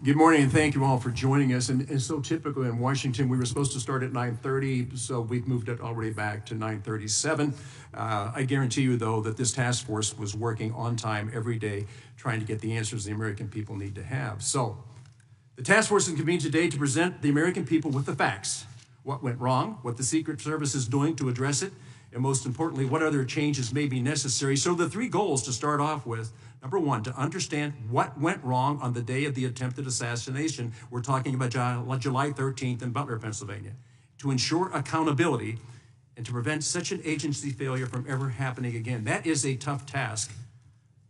Good morning, and thank you all for joining us. And so typically in Washington, we were supposed to start at 9:30, so we've moved it already back to 9:37. I guarantee you, though, that this task force was working on time every day, trying to get the answers the American people need to have. So the task force is convened today to present the American people with the facts, what went wrong, what the Secret Service is doing to address it, and most importantly, what other changes may be necessary. So the three goals to start off with: number one, to understand what went wrong on the day of the attempted assassination. We're talking about July 13th in Butler, Pennsylvania. To ensure accountability and to prevent such an agency failure from ever happening again. That is a tough task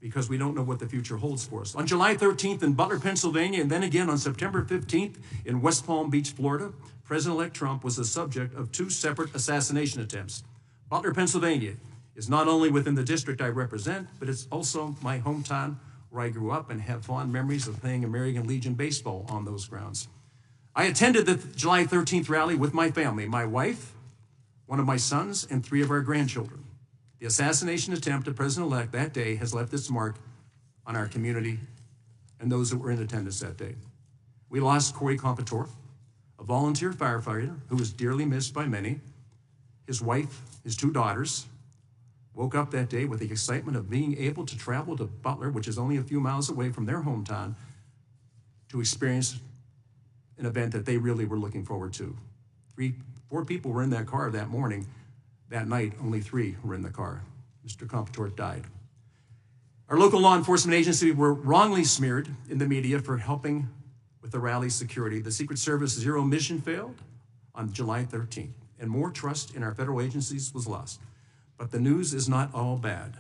because we don't know what the future holds for us. On July 13th in Butler, Pennsylvania, and then again on September 15th in West Palm Beach, Florida, President-elect Trump was the subject of two separate assassination attempts. Butler, Pennsylvania is not only within the district I represent, but it's also my hometown where I grew up and have fond memories of playing American Legion baseball on those grounds. I attended the July 13th rally with my family, my wife, one of my sons, and three of our grandchildren. The assassination attempt of President-elect that day has left its mark on our community and those that were in attendance that day. We lost Corey Competore, a volunteer firefighter who was dearly missed by many. His wife, his two daughters, woke up that day with the excitement of being able to travel to Butler, which is only a few miles away from their hometown, to experience an event that they really were looking forward to. Four people were in that car that morning. That night, only three were in the car. Mr. Competore died. Our local law enforcement agency were wrongly smeared in the media for helping with the rally security. The Secret Service Zero mission failed on July 13th, and more trust in our federal agencies was lost. But the news is not all bad.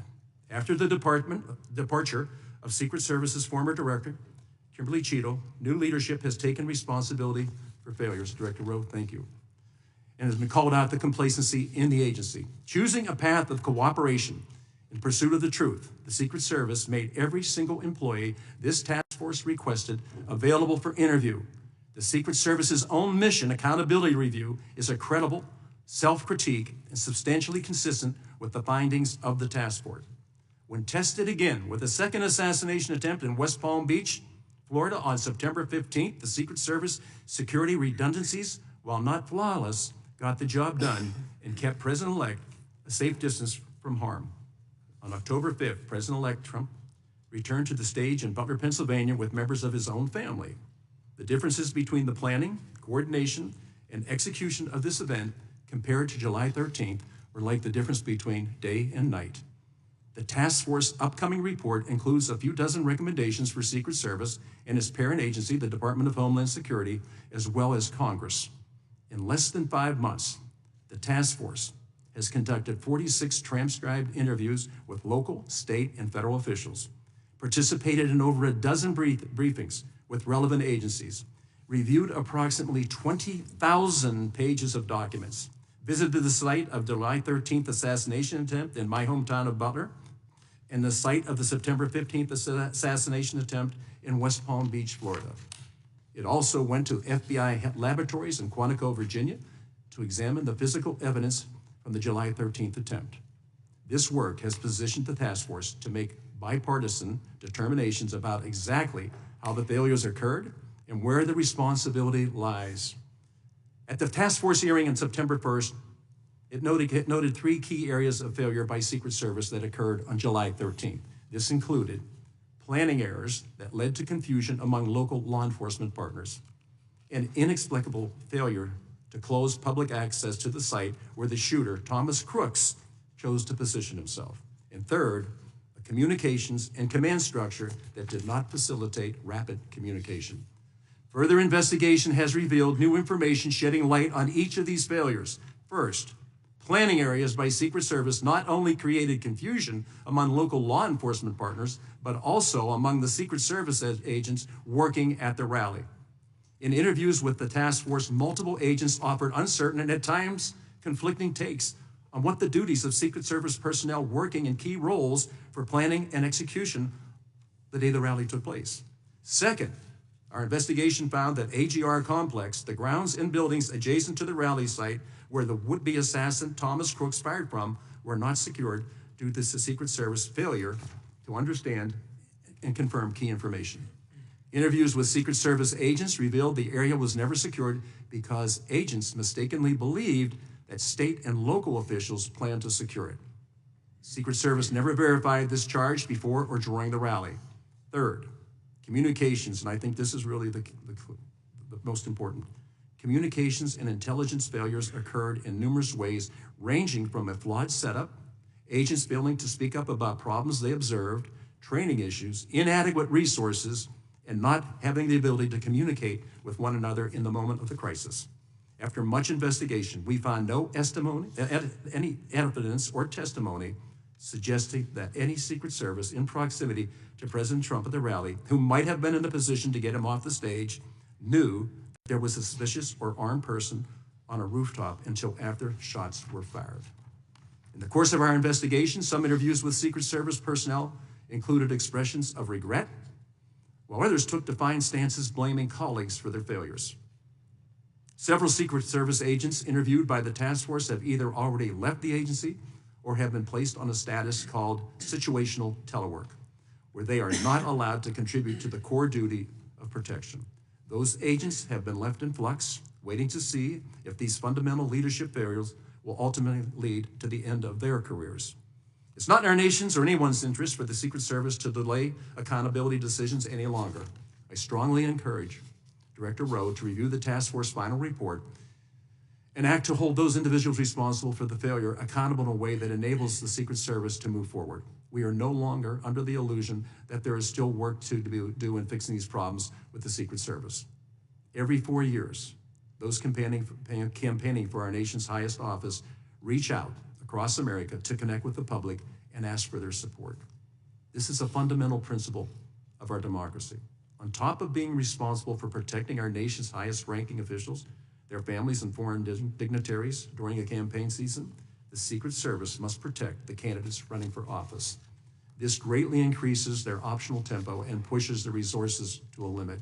After the departure of Secret Service's former director, Kimberly Cheeto, new leadership has taken responsibility for failures. Director Rowe, thank you. And has been called out the complacency in the agency. Choosing a path of cooperation in pursuit of the truth, the Secret Service made every single employee this task force requested available for interview. The Secret Service's own mission accountability review is a credible self-critique and substantially consistent with the findings of the task force. When tested again with a second assassination attempt in West Palm Beach, Florida on September 15th, the Secret Service security redundancies, while not flawless, got the job done and kept President-elect a safe distance from harm. On October 5th, President-elect Trump returned to the stage in Butler, Pennsylvania with members of his own family. The differences between the planning, coordination, and execution of this event compared to July 13th were like the difference between day and night. The task force upcoming report includes a few dozen recommendations for Secret Service and its parent agency, the Department of Homeland Security, as well as Congress. In less than 5 months, the task force has conducted 46 transcribed interviews with local, state, and federal officials, participated in over a dozen briefings with relevant agencies, reviewed approximately 20,000 pages of documents, visited the site of the July 13th assassination attempt in my hometown of Butler, and the site of the September 15th assassination attempt in West Palm Beach, Florida. It also went to FBI laboratories in Quantico, Virginia, to examine the physical evidence from the July 13th attempt. This work has positioned the task force to make bipartisan determinations about exactly how the failures occurred and where the responsibility lies. At the task force hearing on September 1st, it noted three key areas of failure by Secret Service that occurred on July 13th. This included planning errors that led to confusion among local law enforcement partners, an inexplicable failure to close public access to the site where the shooter, Thomas Crooks, chose to position himself. And third, a communications and command structure that did not facilitate rapid communication. Further investigation has revealed new information shedding light on each of these failures. First, planning areas by Secret Service not only created confusion among local law enforcement partners, but also among the Secret Service agents working at the rally. In interviews with the task force, multiple agents offered uncertain and at times conflicting takes on what the duties of Secret Service personnel working in key roles for planning and execution the day the rally took place. Second, our investigation found that AGR Complex, the grounds and buildings adjacent to the rally site where the would-be assassin Thomas Crooks fired from, were not secured due to the Secret Service failure to understand and confirm key information. Interviews with Secret Service agents revealed the area was never secured because agents mistakenly believed that state and local officials planned to secure it. Secret Service never verified this charge before or during the rally. Third, communications, and I think this is really the most important. Communications and intelligence failures occurred in numerous ways, ranging from a flawed setup, agents failing to speak up about problems they observed, training issues, inadequate resources, and not having the ability to communicate with one another in the moment of the crisis. After much investigation, we found no any evidence or testimony suggesting that any Secret Service in proximity to President Trump at the rally, who might have been in a position to get him off the stage, knew there was a suspicious or armed person on a rooftop until after shots were fired. In the course of our investigation, some interviews with Secret Service personnel included expressions of regret, while others took defiant stances blaming colleagues for their failures. Several Secret Service agents interviewed by the task force have either already left the agency or have been placed on a status called situational telework, where they are not allowed to contribute to the core duty of protection. Those agents have been left in flux, waiting to see if these fundamental leadership failures will ultimately lead to the end of their careers. It's not in our nation's or anyone's interest for the Secret Service to delay accountability decisions any longer. I strongly encourage Director Rowe to review the task force final report and act to hold those individuals responsible for the failure accountable in a way that enables the Secret Service to move forward. We are no longer under the illusion that there is still work to do in fixing these problems with the Secret Service. Every 4 years, those campaigning for our nation's highest office reach out across America to connect with the public and ask for their support. This is a fundamental principle of our democracy. On top of being responsible for protecting our nation's highest ranking officials, their families and foreign dignitaries during a campaign season, the Secret Service must protect the candidates running for office. This greatly increases their optional tempo and pushes the resources to a limit.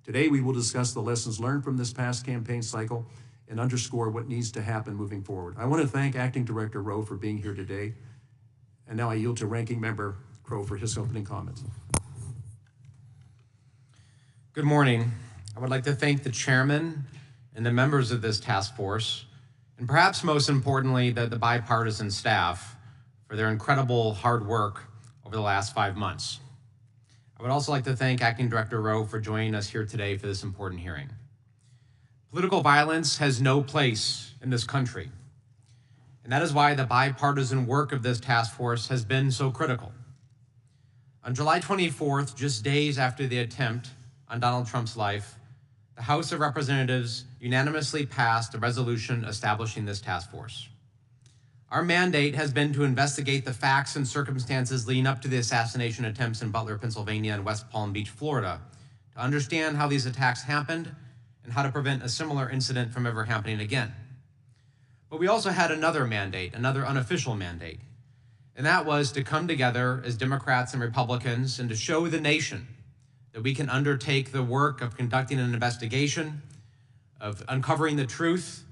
Today, we will discuss the lessons learned from this past campaign cycle and underscore what needs to happen moving forward. I want to thank Acting Director Rowe for being here today. And now I yield to Ranking Member Crow for his opening comments. Good morning. I would like to thank the chairman and the members of this task force, and perhaps most importantly, the bipartisan staff for their incredible hard work over the last 5 months. I would also like to thank Acting Director Rowe for joining us here today for this important hearing. Political violence has no place in this country, and that is why the bipartisan work of this task force has been so critical. On July 24th, just days after the attempt on Donald Trump's life, the House of Representatives unanimously passed a resolution establishing this task force. Our mandate has been to investigate the facts and circumstances leading up to the assassination attempts in Butler, Pennsylvania and West Palm Beach, Florida, to understand how these attacks happened and how to prevent a similar incident from ever happening again. But we also had another mandate, another unofficial mandate, and that was to come together as Democrats and Republicans and to show the nation that we can undertake the work of conducting an investigation, of uncovering the truth,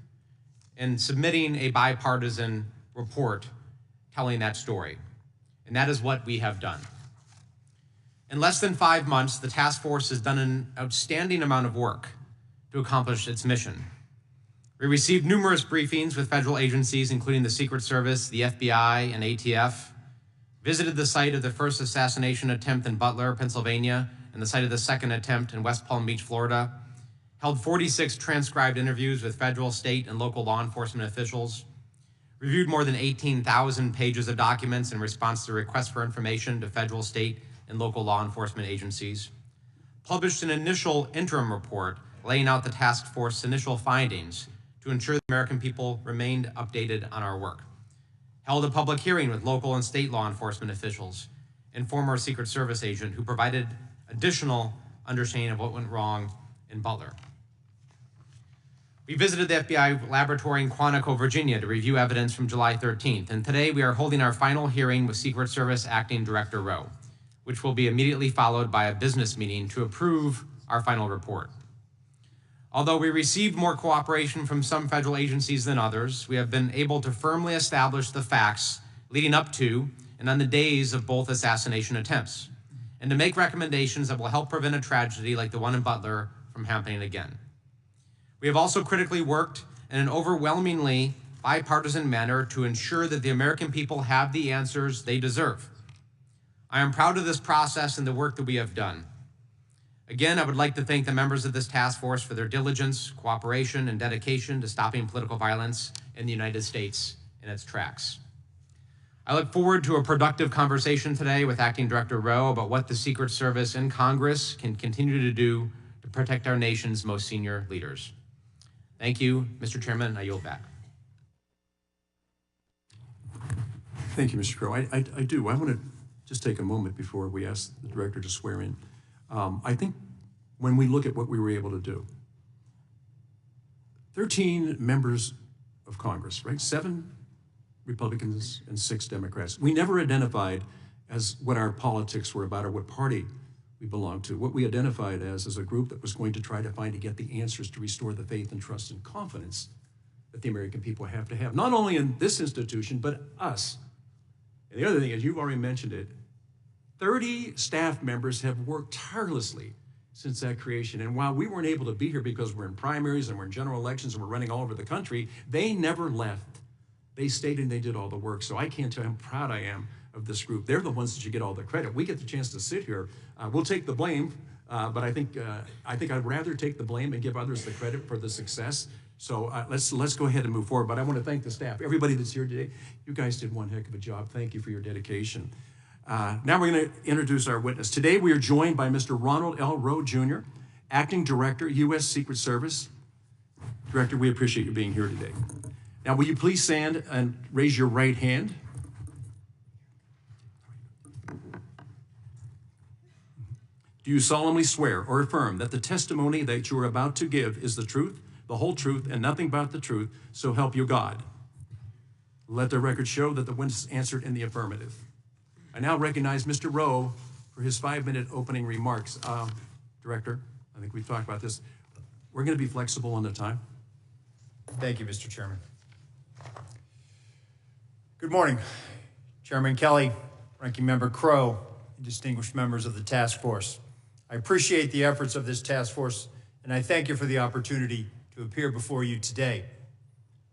and submitting a bipartisan report telling that story. And that is what we have done. In less than 5 months, the task force has done an outstanding amount of work to accomplish its mission. We received numerous briefings with federal agencies, including the Secret Service, the FBI, and ATF, visited the site of the first assassination attempt in Butler, Pennsylvania, and the site of the second attempt in West Palm Beach, Florida, held 46 transcribed interviews with federal, state, and local law enforcement officials, reviewed more than 18,000 pages of documents in response to requests for information to federal, state, and local law enforcement agencies, published an initial interim report laying out the task force's initial findings to ensure the American people remained updated on our work, held a public hearing with local and state law enforcement officials and former Secret Service agent who provided additional understanding of what went wrong in Butler. We visited the FBI laboratory in Quantico, Virginia to review evidence from July 13th, and today we are holding our final hearing with Secret Service Acting Director Rowe, which will be immediately followed by a business meeting to approve our final report. Although we received more cooperation from some federal agencies than others, we have been able to firmly establish the facts leading up to and on the days of both assassination attempts, and to make recommendations that will help prevent a tragedy like the one in Butler from happening again. We have also critically worked in an overwhelmingly bipartisan manner to ensure that the American people have the answers they deserve. I am proud of this process and the work that we have done. Again, I would like to thank the members of this task force for their diligence, cooperation, and dedication to stopping political violence in the United States in its tracks. I look forward to a productive conversation today with Acting Director Rowe about what the Secret Service and Congress can continue to do to protect our nation's most senior leaders. Thank you, Mr. Chairman. I yield back. Thank you, Mr. Crow. I do. I want to just take a moment before we ask the director to swear in. I think when we look at what we were able to do, 13 members of Congress, right? 7 Republicans and 6 Democrats. We never identified as what our politics were about or what party we belonged to. What we identified as a group that was going to try to find to get the answers to restore the faith and trust and confidence that the American people have to have, not only in this institution, but us. And the other thing is, you've already mentioned it, 30 staff members have worked tirelessly since that creation. And while we weren't able to be here because we're in primaries and we're in general elections and we're running all over the country, they never left. They stayed and they did all the work. So I can't tell you how proud I am of this group. They're the ones that should get all the credit. We get the chance to sit here. We'll take the blame, but I think I'd rather take the blame and give others the credit for the success. So let's go ahead and move forward. But I want to thank the staff, everybody that's here today. You guys did one heck of a job. Thank you for your dedication. Now we're going to introduce our witness. Today we are joined by Mr. Ronald L. Rowe, Jr., Acting Director, U.S. Secret Service. Director, we appreciate you being here today. Now, will you please stand and raise your right hand? Do you solemnly swear or affirm that the testimony that you are about to give is the truth, the whole truth, and nothing but the truth, so help you God? Let the record show that the witness answered in the affirmative. I now recognize Mr. Rowe for his 5-minute opening remarks. Director, I think we've talked about this. We're going to be flexible on the time. Thank you, Mr. Chairman. Good morning, Chairman Kelly, Ranking Member Crowe, and distinguished members of the task force. I appreciate the efforts of this task force, and I thank you for the opportunity to appear before you today.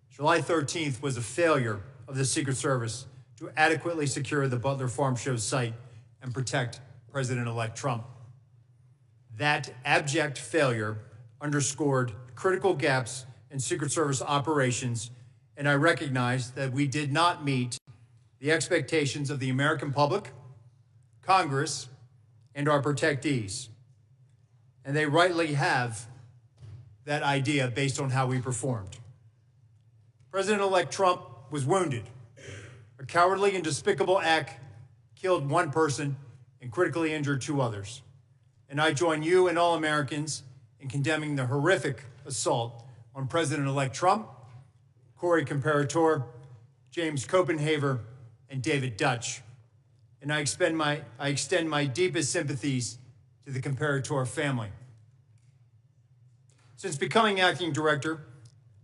July 13th was a failure of the Secret Service to adequately secure the Butler Farm Show site and protect President-elect Trump. That abject failure underscored critical gaps in Secret Service operations, and I recognize that we did not meet the expectations of the American public, Congress, and our protectees. And they rightly have that idea based on how we performed. President-elect Trump was wounded. A cowardly and despicable act killed 1 person and critically injured 2 others. And I join you and all Americans in condemning the horrific assault on President-elect Trump, Corey Comparator, James Copenhaver, and David Dutch. And I extend my deepest sympathies to the Comparator family. Since becoming acting director,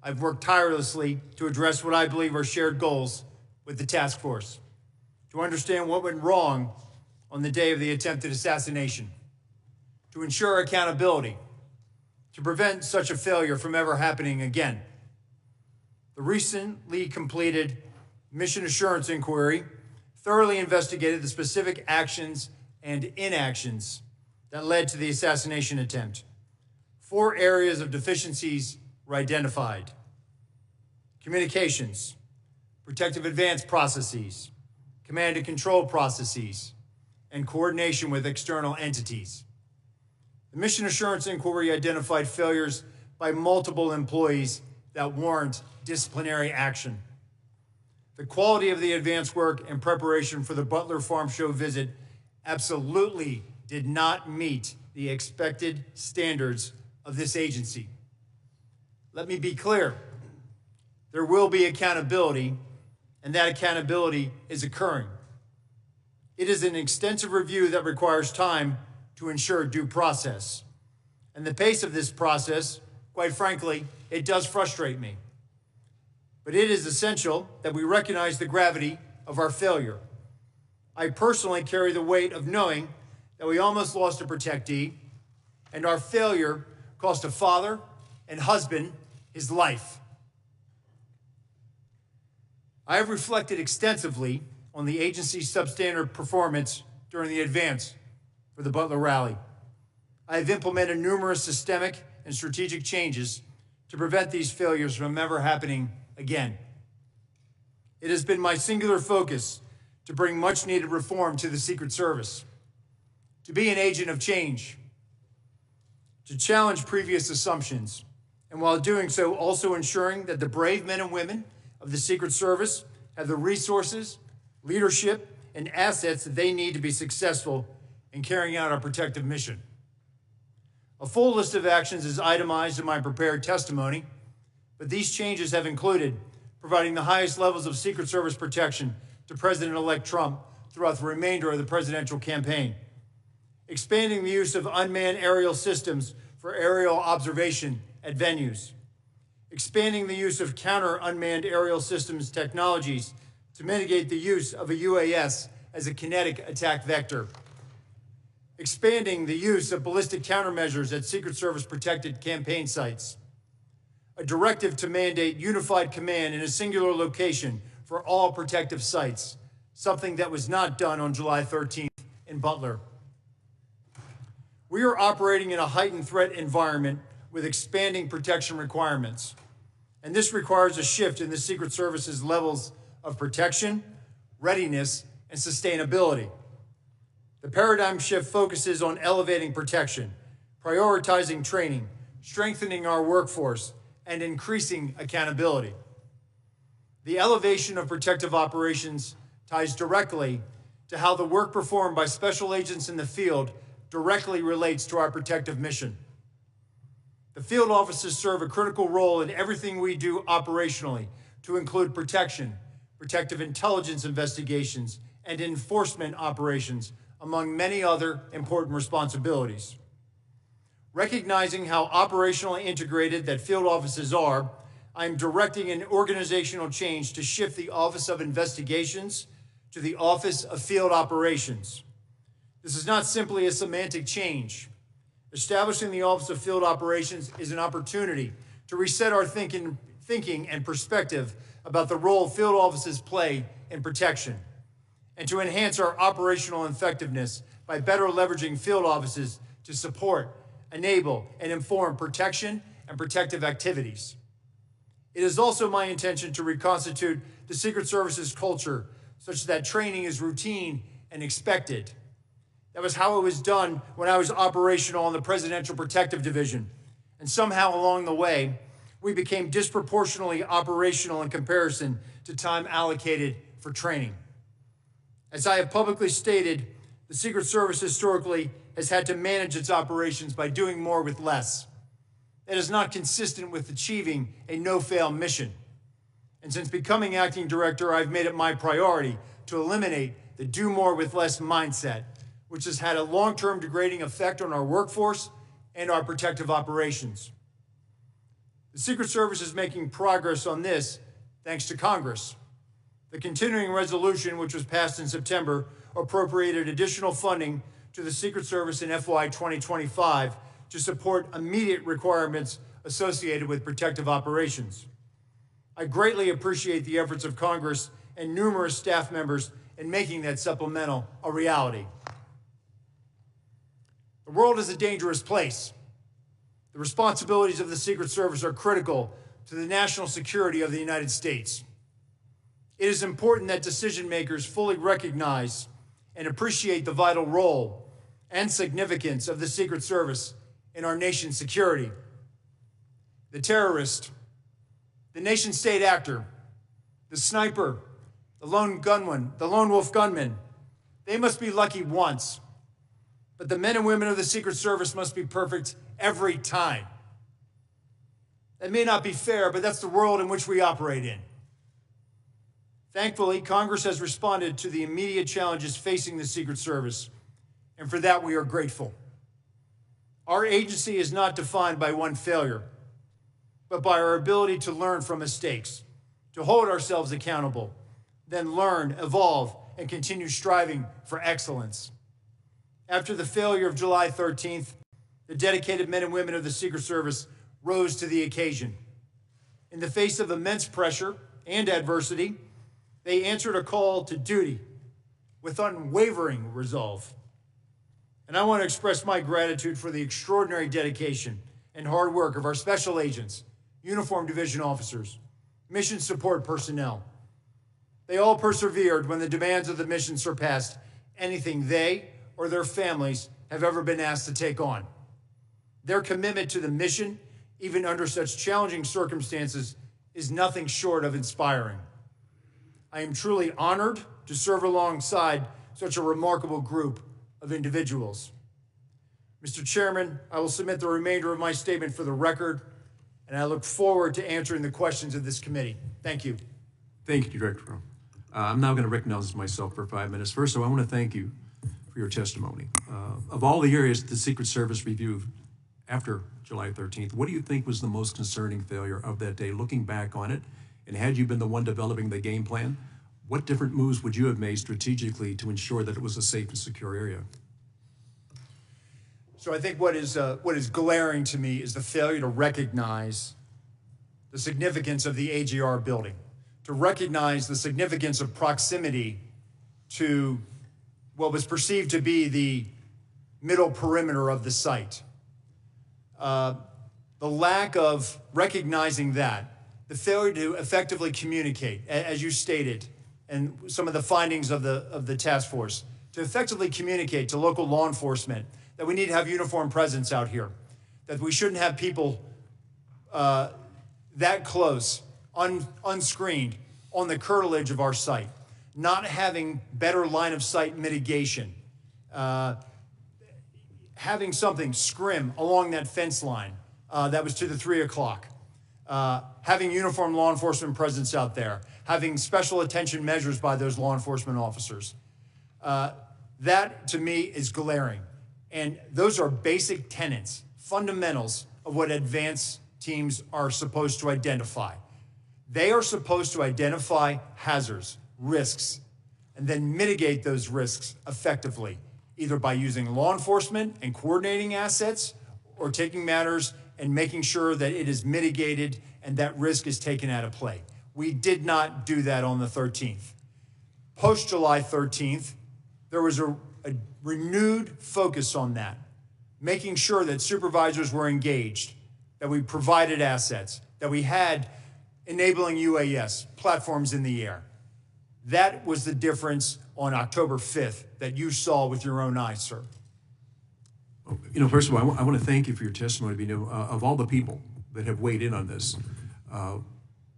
I've worked tirelessly to address what I believe are shared goals with the task force, to understand what went wrong on the day of the attempted assassination, to ensure accountability, to prevent such a failure from ever happening again. The recently completed mission assurance inquiry thoroughly investigated the specific actions and inactions that led to the assassination attempt. 4 areas of deficiencies were identified: communications, protective advance processes, command and control processes, and coordination with external entities. The mission assurance inquiry identified failures by multiple employees that warrant disciplinary action. The quality of the advance work and preparation for the Butler Farm Show visit absolutely did not meet the expected standards of this agency. Let me be clear. There will be accountability, and that accountability is occurring. It is an extensive review that requires time to ensure due process. And the pace of this process, quite frankly, it does frustrate me. But it is essential that we recognize the gravity of our failure. I personally carry the weight of knowing that we almost lost a protectee, and our failure cost a father and husband his life. I have reflected extensively on the agency's substandard performance during the advance for the Butler rally. I have implemented numerous systemic and strategic changes to prevent these failures from ever happening again. It has been my singular focus to bring much-needed reform to the Secret Service, to be an agent of change, to challenge previous assumptions, and while doing so, also ensuring that the brave men and women of the Secret Service have the resources, leadership, and assets that they need to be successful in carrying out our protective mission. A full list of actions is itemized in my prepared testimony, but these changes have included providing the highest levels of Secret Service protection to President-elect Trump throughout the remainder of the presidential campaign, expanding the use of unmanned aerial systems for aerial observation at venues, expanding the use of counter-unmanned aerial systems technologies to mitigate the use of a UAS as a kinetic attack vector, expanding the use of ballistic countermeasures at Secret Service-protected campaign sites, a directive to mandate unified command in a singular location for all protective sites, something that was not done on July 13th in Butler. We are operating in a heightened threat environment with expanding protection requirements, and this requires a shift in the Secret Service's levels of protection, readiness, and sustainability. The paradigm shift focuses on elevating protection, prioritizing training, strengthening our workforce, and increasing accountability. The elevation of protective operations ties directly to how the work performed by special agents in the field directly relates to our protective mission. The field officers serve a critical role in everything we do operationally, to include protection, protective intelligence investigations, and enforcement operations, among many other important responsibilities. Recognizing how operationally integrated that field offices are, I am directing an organizational change to shift the Office of Investigations to the Office of Field Operations. This is not simply a semantic change. Establishing the Office of Field Operations is an opportunity to reset our thinking and perspective about the role field offices play in protection, and to enhance our operational effectiveness by better leveraging field offices to support, enable, and inform protection and protective activities. It is also my intention to reconstitute the Secret Service's culture such that training is routine and expected. That was how it was done when I was operational in the Presidential Protective Division, and somehow along the way, we became disproportionately operational in comparison to time allocated for training. As I have publicly stated, the Secret Service historically has had to manage its operations by doing more with less. That is not consistent with achieving a no-fail mission. And since becoming acting director, I've made it my priority to eliminate the do more with less mindset, which has had a long-term degrading effect on our workforce and our protective operations. The Secret Service is making progress on this thanks to Congress. The continuing resolution, which was passed in September, appropriated additional funding to the Secret Service in FY 2025 to support immediate requirements associated with protective operations. I greatly appreciate the efforts of Congress and numerous staff members in making that supplemental a reality. The world is a dangerous place. The responsibilities of the Secret Service are critical to the national security of the United States. It is important that decision makers fully recognize and appreciate the vital role and significance of the Secret Service in our nation's security. The terrorist, the nation-state actor, the sniper, the lone gunman, the lone wolf gunman, they must be lucky once. But the men and women of the Secret Service must be perfect every time. That may not be fair, but that's the world in which we operate in. Thankfully, Congress has responded to the immediate challenges facing the Secret Service, and for that we are grateful. Our agency is not defined by one failure, but by our ability to learn from mistakes, to hold ourselves accountable, then learn, evolve, and continue striving for excellence. After the failure of July 13th, the dedicated men and women of the Secret Service rose to the occasion. In the face of immense pressure and adversity, they answered a call to duty with unwavering resolve. And I want to express my gratitude for the extraordinary dedication and hard work of our special agents, uniformed division officers, mission support personnel. They all persevered when the demands of the mission surpassed anything they or their families have ever been asked to take on. Their commitment to the mission, even under such challenging circumstances, is nothing short of inspiring. I am truly honored to serve alongside such a remarkable group of individuals. Mr. Chairman, I will submit the remainder of my statement for the record, and I look forward to answering the questions of this committee. Thank you. Thank you, Director Rowe. I'm now going to recognize myself for 5 minutes. First of all, I want to thank you for your testimony. Of all the areas the Secret Service reviewed after July 13th, what do you think was the most concerning failure of that day, looking back on it? And had you been the one developing the game plan, what different moves would you have made strategically to ensure that it was a safe and secure area? So I think what is glaring to me is the failure to recognize the significance of the AGR building, to recognize the significance of proximity to what was perceived to be the middle perimeter of the site. The lack of recognizing that, the failure to effectively communicate, as you stated, and some of the findings of the task force, to effectively communicate to local law enforcement that we need to have uniformed presence out here, that we shouldn't have people that close, unscreened, on the curtilage of our site, not having better line of sight mitigation, having something scrim along that fence line that was to the 3 o'clock, having uniformed law enforcement presence out there, having special attention measures by those law enforcement officers. That, to me, is glaring. And those are basic tenets, fundamentals of what advance teams are supposed to identify. They are supposed to identify hazards, risks, and then mitigate those risks effectively, either by using law enforcement and coordinating assets, or taking matters and making sure that it is mitigated and that risk is taken out of play. We did not do that on the 13th. Post July 13th, there was a renewed focus on that, making sure that supervisors were engaged, that we provided assets, that we had enabling UAS, platforms in the air. That was the difference on October 5th that you saw with your own eyes, sir. You know, first of all, I want to thank you for your testimony. You know, of all the people that have weighed in on this,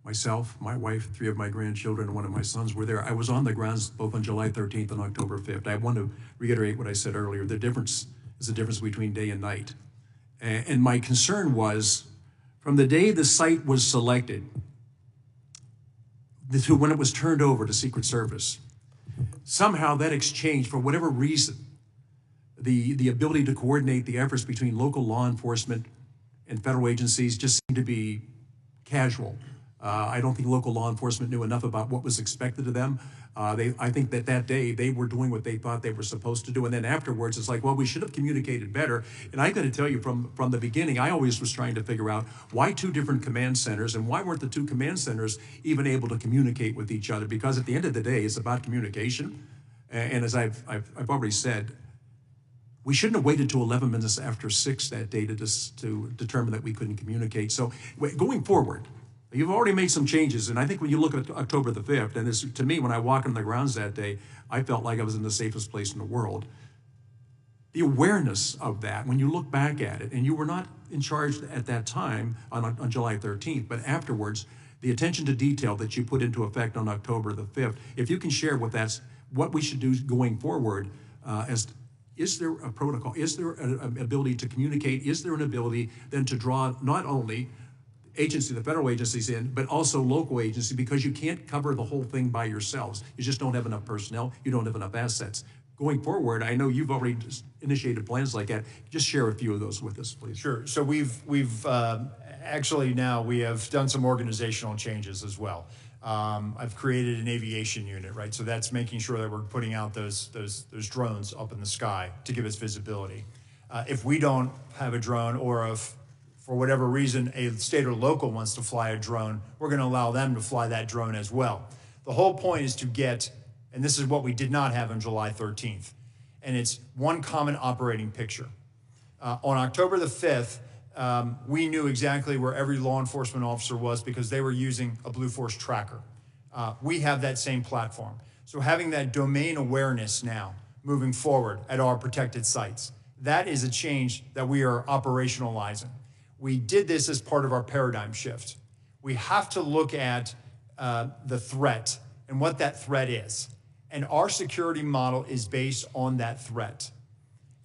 myself, my wife, 3 of my grandchildren, and 1 of my sons were there. I was on the grounds both on July 13th and October 5th. I want to reiterate what I said earlier. The difference is the difference between day and night. And my concern was, from the day the site was selected to when it was turned over to Secret Service, somehow that exchange, for whatever reason, the ability to coordinate the efforts between local law enforcement and federal agencies just seemed to be casual. I don't think local law enforcement knew enough about what was expected of them. I think that day they were doing what they thought they were supposed to do. And then afterwards, it's like, well, we should have communicated better. And I got to tell you, from the beginning, I always was trying to figure out why 2 different command centers, and why weren't the 2 command centers even able to communicate with each other? Because at the end of the day, it's about communication. And as I've already said, we shouldn't have waited till 11 minutes after 6 that day to determine that we couldn't communicate. So going forward, you've already made some changes, and I think when you look at October the 5th, and this, to me, when I walked on the grounds that day, I felt like I was in the safest place in the world. The awareness of that, when you look back at it, and you were not in charge at that time on July 13th, but afterwards, the attention to detail that you put into effect on October the 5th, if you can share what we should do going forward, is there a protocol? Is there an ability to communicate? Is there an ability then to draw not only the federal agencies in, but also local agencies, because you can't cover the whole thing by yourselves. You just don't have enough personnel. You don't have enough assets. Going forward, I know you've already initiated plans like that. Just share a few of those with us, please. Sure. So we've actually now we have done some organizational changes as well. I've created an aviation unit, right? So that's making sure that we're putting out those drones up in the sky to give us visibility. If we don't have a drone, or if for whatever reason a state or local wants to fly a drone, we're going to allow them to fly that drone as well. The whole point is to get, and this is what we did not have on July 13th, and it's one common operating picture. On October the 5th, we knew exactly where every law enforcement officer was because they were using a Blue Force tracker. We have that same platform. So having that domain awareness now moving forward at our protected sites, that is a change that we are operationalizing. We did this as part of our paradigm shift. We have to look at the threat and what that threat is. And our security model is based on that threat.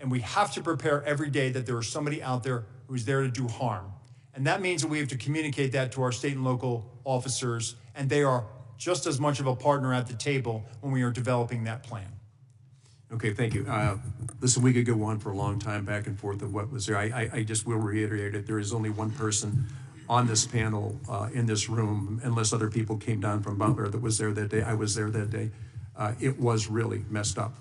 And we have to prepare every day that there is somebody out there who's there to do harm. And that means that we have to communicate that to our state and local officers, and they are just as much of a partner at the table when we are developing that plan. Okay, thank you. Listen, we could go on for a long time back and forth of what was there. I just will reiterate it. There is only one person on this panel in this room, unless other people came down from Butler, that was there that day. I was there that day. It was really messed up.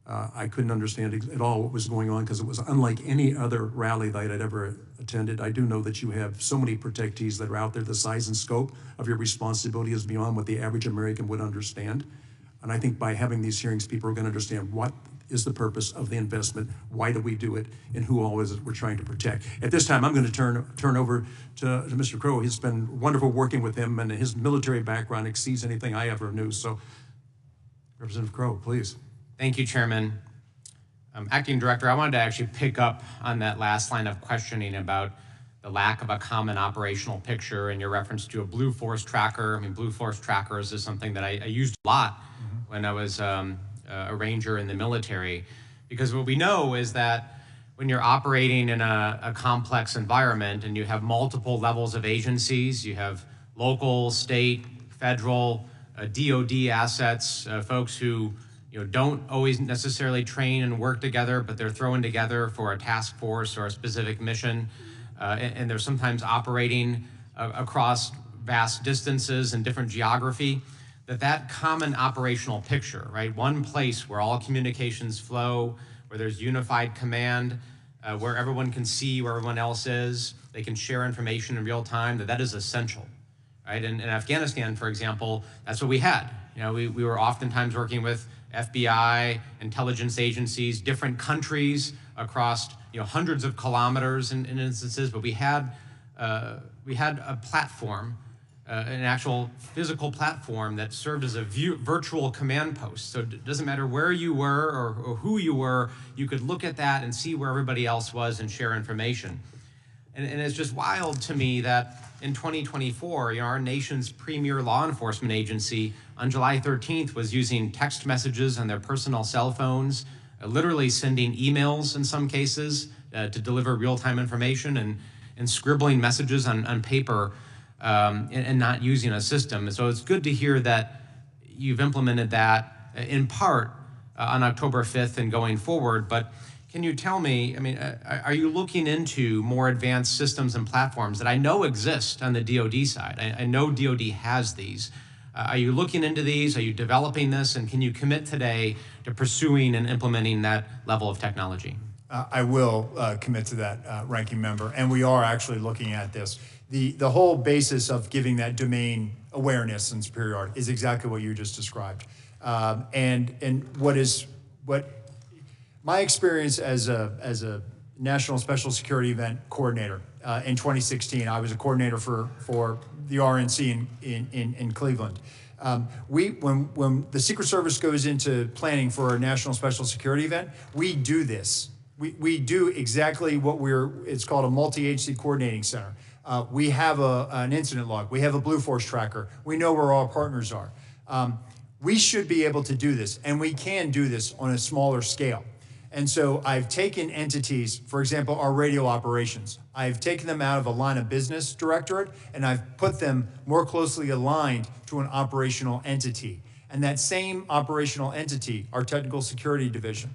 I couldn't understand at all what was going on because it was unlike any other rally that I'd ever attended. I do know that you have so many protectees that are out there. The size and scope of your responsibility is beyond what the average American would understand. And I think by having these hearings, people are going to understand what is the purpose of the investment, why do we do it, and who all is it we're trying to protect. At this time, I'm going to turn over to Mr. Crowe. It's been wonderful working with him, and his military background exceeds anything I ever knew. So, Representative Crowe, please. Thank you, Chairman. Acting Director, I wanted to actually pick up on that last line of questioning about the lack of a common operational picture and your reference to a Blue Force tracker. I mean, Blue Force trackers is something that I used a lot when I was a ranger in the military, because what we know is that when you're operating in a complex environment and you have multiple levels of agencies, you have local, state, federal, DOD assets, folks who don't always necessarily train and work together, but they're thrown together for a task force or a specific mission, and they're sometimes operating across vast distances and different geography. That common operational picture, right? One place where all communications flow, where there's unified command, where everyone can see where everyone else is, they can share information in real time, that is essential, right? In Afghanistan, for example, that's what we had. We were oftentimes working with FBI, intelligence agencies, different countries across hundreds of kilometers in instances, but we had a platform, an actual physical platform that served as a virtual command post. So it doesn't matter where you were or who you were, you could look at that and see where everybody else was and share information. And it's just wild to me that in 2024, our nation's premier law enforcement agency on July 13th was using text messages on their personal cell phones, literally sending emails in some cases to deliver real-time information, and scribbling messages on paper and not using a system. So it's good to hear that you've implemented that in part on October 5th and going forward, but can you tell me, are you looking into more advanced systems and platforms that I know exist on the DoD side? I know DoD has these. Are you looking into these? Are you developing this? And can you commit today to pursuing and implementing that level of technology? I will commit to that, Ranking Member, and we are actually looking at this. The whole basis of giving that domain awareness and superiority is exactly what you just described. And what my experience as a National Special Security Event coordinator in 2016, I was a coordinator for the RNC in Cleveland. When the Secret Service goes into planning for a National Special Security Event, we do this. We do exactly what it's called a multi-agency coordinating center. We have an incident log. We have a Blue Force tracker. We know where our partners are. We should be able to do this, and we can do this on a smaller scale. And so I've taken entities, for example, our radio operations. I've taken them out of a line of business directorate, and I've put them more closely aligned to an operational entity. And that same operational entity, our technical security division,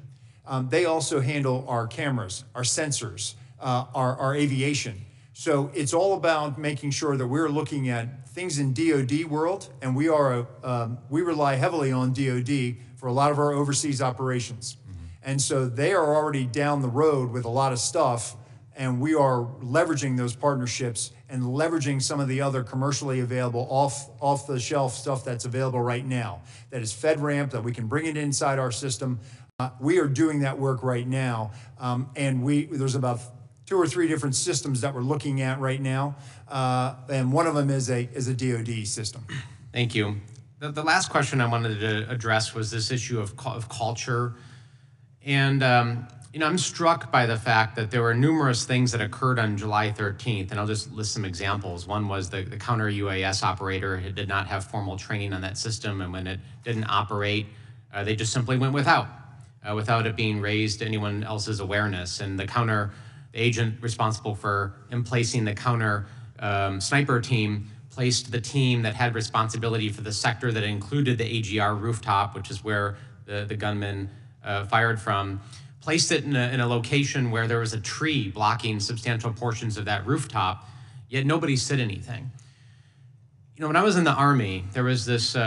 they also handle our cameras, our sensors, our aviation. So it's all about making sure that we're looking at things in DoD world, and we rely heavily on DoD for a lot of our overseas operations. And so they are already down the road with a lot of stuff, and we are leveraging those partnerships and leveraging some of the other commercially available off-the-shelf stuff that's available right now. That is FedRAMP, that we can bring it inside our system. We are doing that work right now, and there's about 2 or 3 different systems that we're looking at right now, and one of them is a DoD system. Thank you. The last question I wanted to address was this issue of culture. And I'm struck by the fact that there were numerous things that occurred on July 13th, and I'll just list some examples. One was the counter UAS operator did not have formal training on that system, and when it didn't operate, they just simply went without it being raised to anyone else's awareness. And the agent responsible for emplacing the counter sniper team placed the team that had responsibility for the sector that included the AGR rooftop, which is where the gunman fired from, placed it in a location where there was a tree blocking substantial portions of that rooftop, yet nobody said anything. When I was in the Army, there was this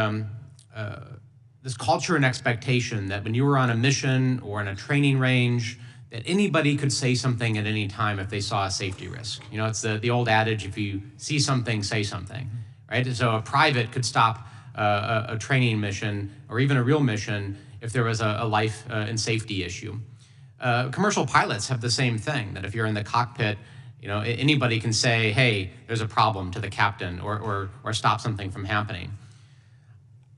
culture and expectation that when you were on a mission or in a training range, that anybody could say something at any time if they saw a safety risk. It's the old adage, if you see something, say something, right? So a private could stop a training mission or even a real mission if there was a life and safety issue. Commercial pilots have the same thing, that if you're in the cockpit, anybody can say, hey, there's a problem to the captain or stop something from happening.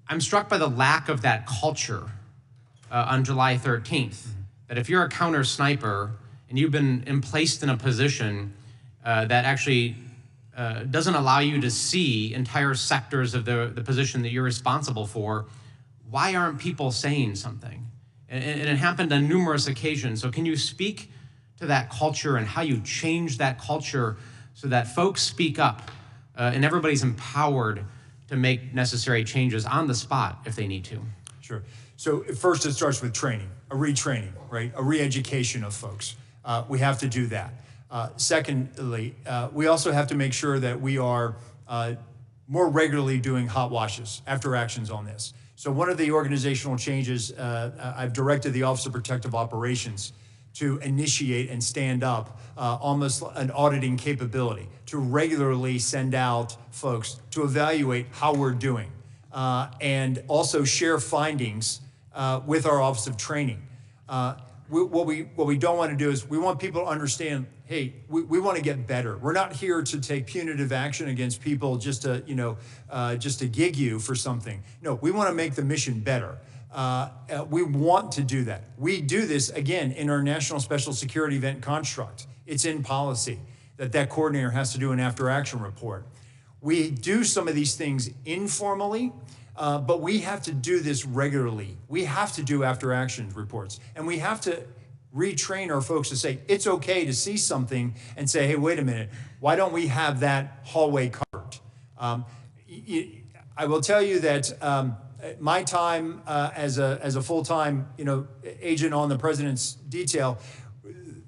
I'm struck by the lack of that culture on July 13th. That if you're a counter sniper and you've been placed in a position that actually doesn't allow you to see entire sectors of the position that you're responsible for, why aren't people saying something? And it happened on numerous occasions. So can you speak to that culture and how you change that culture so that folks speak up and everybody's empowered to make necessary changes on the spot if they need to? Sure. So first it starts with training, a retraining, right? A re-education of folks. We have to do that. Secondly, we also have to make sure that we are more regularly doing hot washes, after actions on this. So one of the organizational changes, I've directed the Office of Protective Operations to initiate and stand up almost an auditing capability, to regularly send out folks to evaluate how we're doing, and also share findings with our Office of Training. What we don't want to do is we want people to understand, hey, we want to get better. We're not here to take punitive action against people just to gig you for something. No, we want to make the mission better. We want to do that. We do this, again, in our National Special Security Event construct. It's in policy that coordinator has to do an after-action report. We do some of these things informally, but we have to do this regularly. We have to do after-action reports, and we have to retrain our folks to say, it's okay to see something and say, hey, wait a minute, why don't we have that hallway covered? I will tell you that my time as a full-time agent on the president's detail,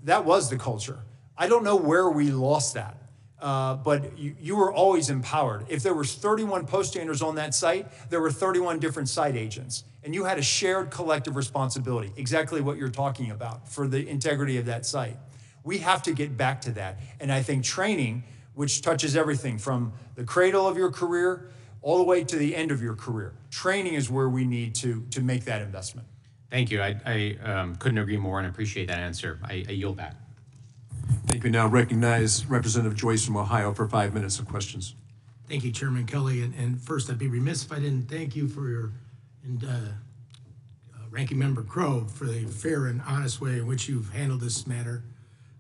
that was the culture. I don't know where we lost that. But you were always empowered. If there was 31 poststanders on that site, there were 31 different site agents. And you had a shared collective responsibility, exactly what you're talking about, for the integrity of that site. We have to get back to that. And I think training, which touches everything from the cradle of your career all the way to the end of your career, training is where we need to make that investment. Thank you. I couldn't agree more and appreciate that answer. I yield back. Thank you. Now recognize Representative Joyce from Ohio for 5 minutes of questions. Thank you, Chairman Kelly. And first, I'd be remiss if I didn't thank you for your Ranking Member Crowe for the fair and honest way in which you've handled this matter,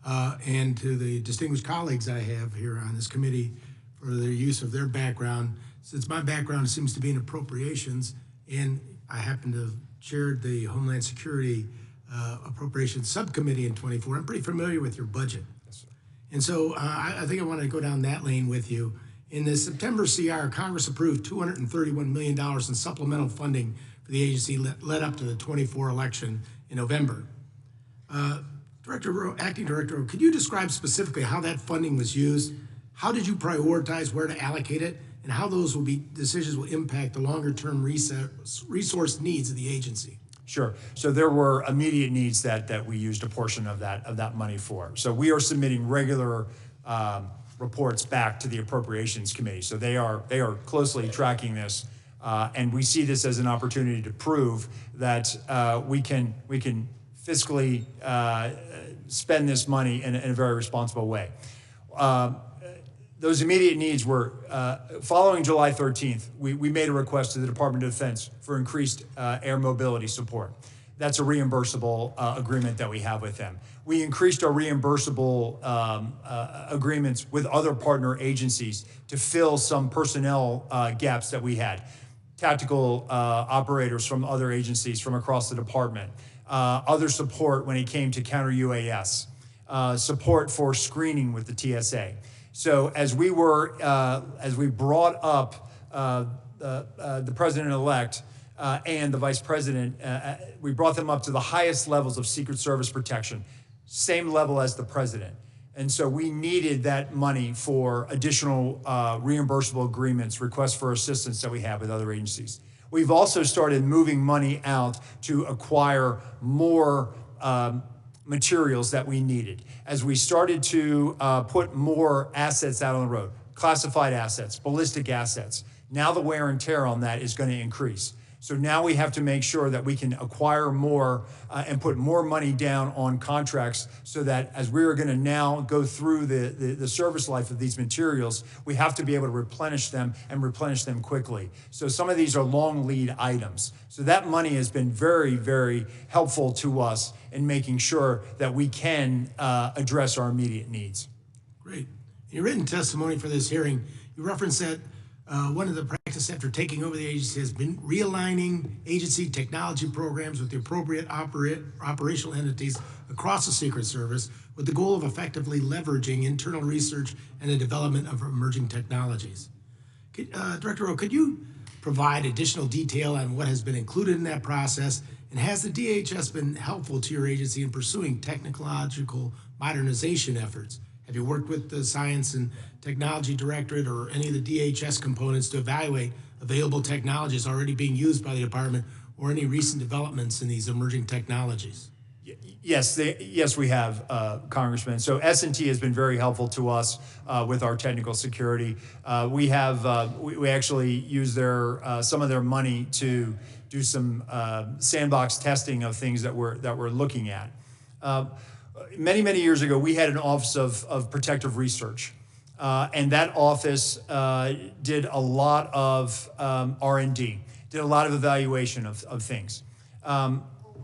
and to the distinguished colleagues I have here on this committee for their use of their background. Since my background seems to be in appropriations, and I happen to have chaired the Homeland Security Appropriations Subcommittee in 24, I'm pretty familiar with your budget. Yes, sir. And so I think I want to go down that lane with you. In the September CR, Congress approved $231 million in supplemental funding for the agency led up to the 24 election in November. Director Rowe, Acting Director Rowe, could you describe specifically how that funding was used? How did you prioritize where to allocate it, and how those decisions will impact the longer-term resource needs of the agency? Sure. So there were immediate needs that we used a portion of that money for. So we are submitting regular reports back to the Appropriations Committee. So they are closely tracking this, and we see this as an opportunity to prove that we can fiscally spend this money in a very responsible way. Those immediate needs were, following July 13th, we made a request to the Department of Defense for increased air mobility support. That's a reimbursable agreement that we have with them. We increased our reimbursable agreements with other partner agencies to fill some personnel gaps that we had. Tactical operators from other agencies from across the department, other support when it came to counter UAS, support for screening with the TSA. So as we brought up the president-elect and the vice president, we brought them up to the highest levels of Secret Service protection, same level as the president. And so we needed that money for additional reimbursable agreements, requests for assistance that we have with other agencies. We've also started moving money out to acquire more materials that we needed. As we started to put more assets out on the road, classified assets, ballistic assets, now the wear and tear on that is going to increase. So now we have to make sure that we can acquire more and put more money down on contracts so that as we're going to now go through the service life of these materials, we have to be able to replenish them and replenish them quickly. So some of these are long lead items. So that money has been very, very helpful to us in making sure that we can address our immediate needs. Great. In your written testimony for this hearing, you referenced that one of the practices after taking over the agency has been realigning agency technology programs with the appropriate operational entities across the Secret Service with the goal of effectively leveraging internal research and the development of emerging technologies. Director Rowe, could you provide additional detail on what has been included in that process, and has the DHS been helpful to your agency in pursuing technological modernization efforts? Have you worked with the Science and Technology Directorate or any of the DHS components to evaluate available technologies already being used by the department or any recent developments in these emerging technologies? Yes, we have, Congressman. So S&T has been very helpful to us with our technical security. We actually use some of their money to do some sandbox testing of things that we're looking at. Many years ago, we had an Office of Protective Research, and that office did a lot of R&D, did a lot of evaluation of things.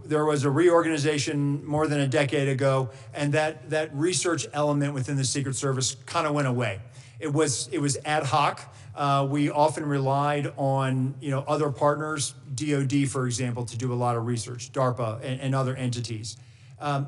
There was a reorganization more than a decade ago, and that research element within the Secret Service kind of went away. It was ad hoc. We often relied on other partners, DoD, for example, to do a lot of research, DARPA and other entities.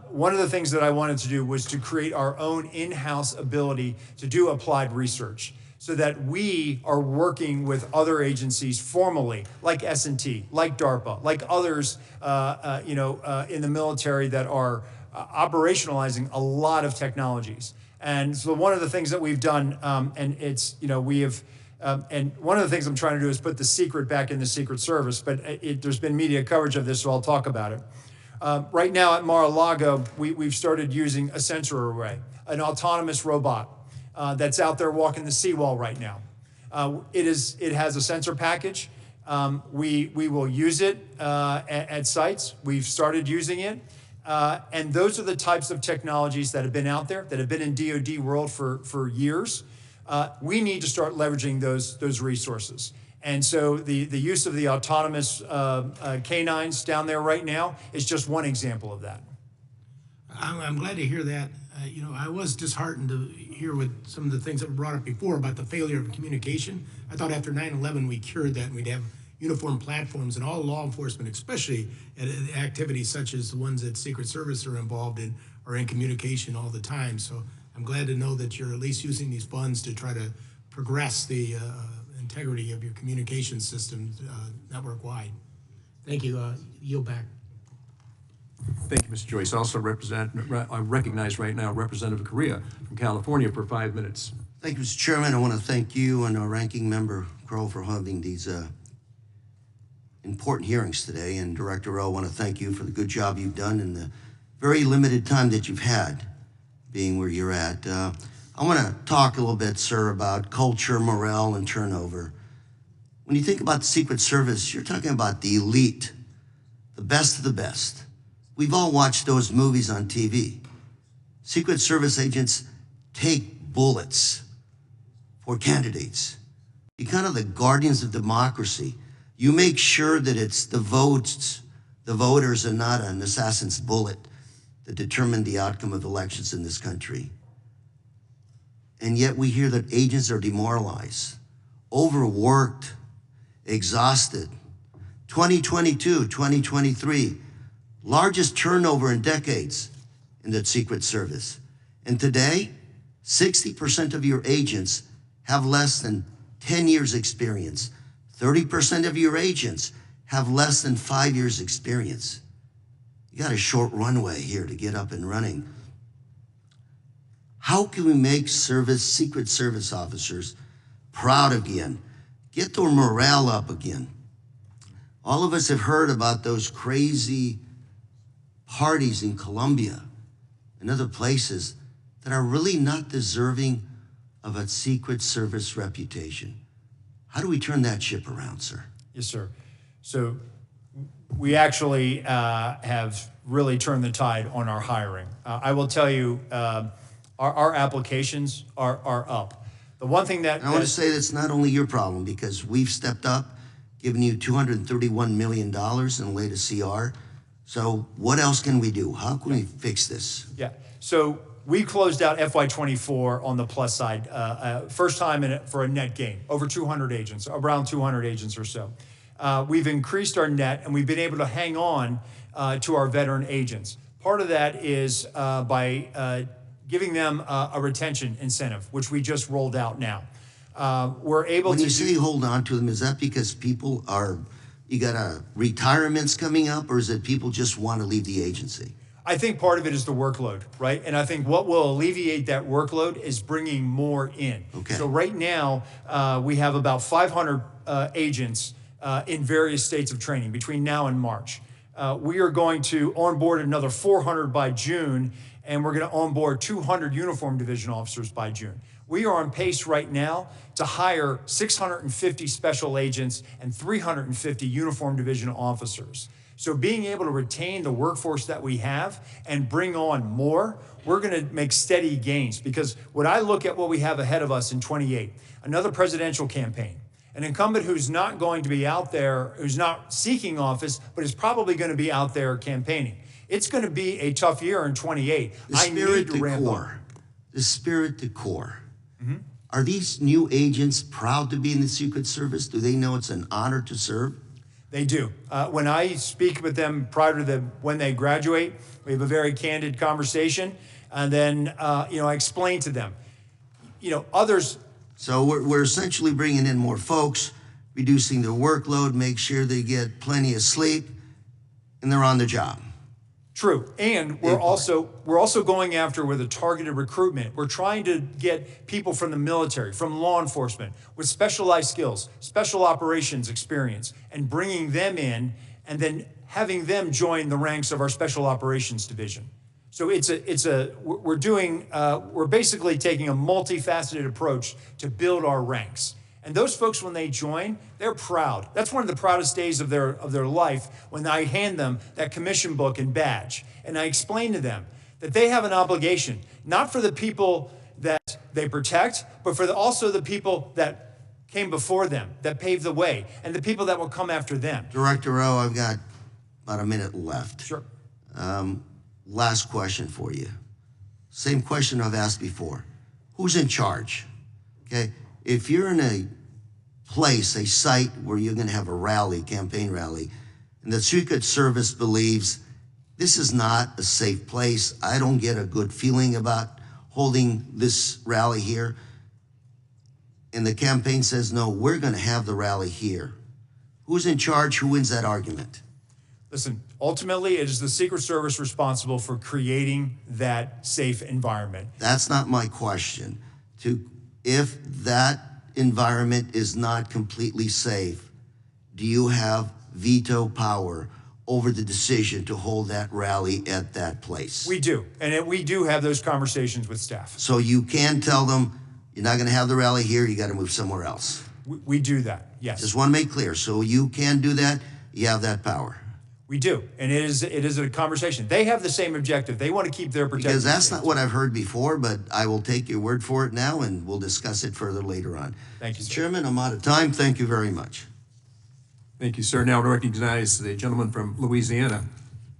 One of the things that I wanted to do was to create our own in-house ability to do applied research so that we are working with other agencies formally, like S&T, like DARPA, like others in the military that are operationalizing a lot of technologies. And so one of the things that we've done, and one of the things I'm trying to do is put the secret back in the Secret Service, but there's been media coverage of this, so I'll talk about it. Right now at Mar-a-Lago, we've started using a sensor array, an autonomous robot that's out there walking the seawall right now. It has a sensor package. We will use it at sites. We've started using it. And those are the types of technologies that have been out there, that have been in DoD world for years. We need to start leveraging those resources. And so the use of the autonomous canines down there right now is just one example of that. I'm glad to hear that. I was disheartened to hear with some of the things that were brought up before about the failure of communication. I thought after 9/11 we cured that and we'd have uniform platforms, and all law enforcement, especially at activities such as the ones that Secret Service are involved in, are in communication all the time. So I'm glad to know that you're at least using these funds to try to progress the integrity of your communication systems network-wide. Thank you. Yield back. Thank you, Mr. Joyce. Also I recognize right now Representative Correa from California for 5 minutes. Thank you, Mr. Chairman. I want to thank you and our ranking member, Crow, for having these important hearings today. And Director Rowe, I want to thank you for the good job you've done in the very limited time that you've had being where you're at. I want to talk a little bit, sir, about culture, morale, and turnover. When you think about the Secret Service, you're talking about the elite, the best of the best. We've all watched those movies on TV. Secret Service agents take bullets for candidates. You're kind of the guardians of democracy. You make sure that it's the votes, the voters, and not an assassin's bullet that determine the outcome of elections in this country. And yet we hear that agents are demoralized, overworked, exhausted. 2022, 2023, largest turnover in decades in the Secret Service. And today, 60% of your agents have less than 10 years experience. 30% of your agents have less than 5 years experience. You got a short runway here to get up and running. How can we make Secret Service officers proud again? Get their morale up again. All of us have heard about those crazy parties in Colombia and other places that are really not deserving of a Secret Service reputation. How do we turn that ship around, sir? Yes, sir. So we actually have really turned the tide on our hiring. I will tell you, our applications are up. The one thing that— I want to say that's not only your problem, because we've stepped up, given you $231 million in the latest CR. So what else can we do? How can we fix this? Yeah, so we closed out FY24 on the plus side, first time for a net gain, over 200 agents, around 200 agents or so. We've increased our net, and we've been able to hang on to our veteran agents. Part of that is by giving them a retention incentive, which we just rolled out now. We're able to— When you say hold on to them, is that because people are, you got retirements coming up, or is it people just want to leave the agency? I think part of it is the workload, right? And I think what will alleviate that workload is bringing more in. Okay. So right now, we have about 500 agents in various states of training between now and March. We are going to onboard another 400 by June, and we're going to onboard 200 uniform division officers by June. We are on pace right now to hire 650 special agents and 350 uniform division officers. So being able to retain the workforce that we have and bring on more, we're going to make steady gains. Because when I look at what we have ahead of us in 28, another presidential campaign, an incumbent who's not going to be out there, who's not seeking office, but is probably going to be out there campaigning. It's going to be a tough year in 28. I need to ramp up. The spirit to core. Mm-hmm. Are these new agents proud to be in the Secret Service? Do they know it's an honor to serve? They do. When I speak with them prior to when they graduate, we have a very candid conversation, and then I explain to them, others. So we're essentially bringing in more folks, reducing their workload, make sure they get plenty of sleep, and they're on the job. True, and we're also going after with a targeted recruitment. We're trying to get people from the military, from law enforcement, with specialized skills, special operations experience, and bringing them in, and then having them join the ranks of our special operations division. So we're basically taking a multifaceted approach to build our ranks. And those folks, when they join, they're proud. That's one of the proudest days of their life, when I hand them that commission book and badge. And I explain to them that they have an obligation, not for the people that they protect, but for also the people that came before them, that paved the way, and the people that will come after them. Director Rowe, I've got about a minute left. Sure. Last question for you. Same question I've asked before. Who's in charge? Okay. If you're in a place, a site where you're going to have a rally, campaign rally, and the Secret Service believes this is not a safe place, I don't get a good feeling about holding this rally here, and the campaign says, no, we're going to have the rally here. Who's in charge? Who wins that argument? Listen, ultimately, it is the Secret Service responsible for creating that safe environment. That's not my question. If that environment is not completely safe, do you have veto power over the decision to hold that rally at that place? We do, and we do have those conversations with staff. So you can tell them, you're not going to have the rally here, you got to move somewhere else. We do that, yes. Just want to make clear. So you can do that, you have that power. We do, and it is a conversation. They have the same objective. They want to keep their protected Because that's states. not what I've heard before, but I will take your word for it now, and we'll discuss it further later on. Thank you, sir. Chairman, I'm out of time. Thank you very much. Thank you, sir. Now I recognize the gentleman from Louisiana,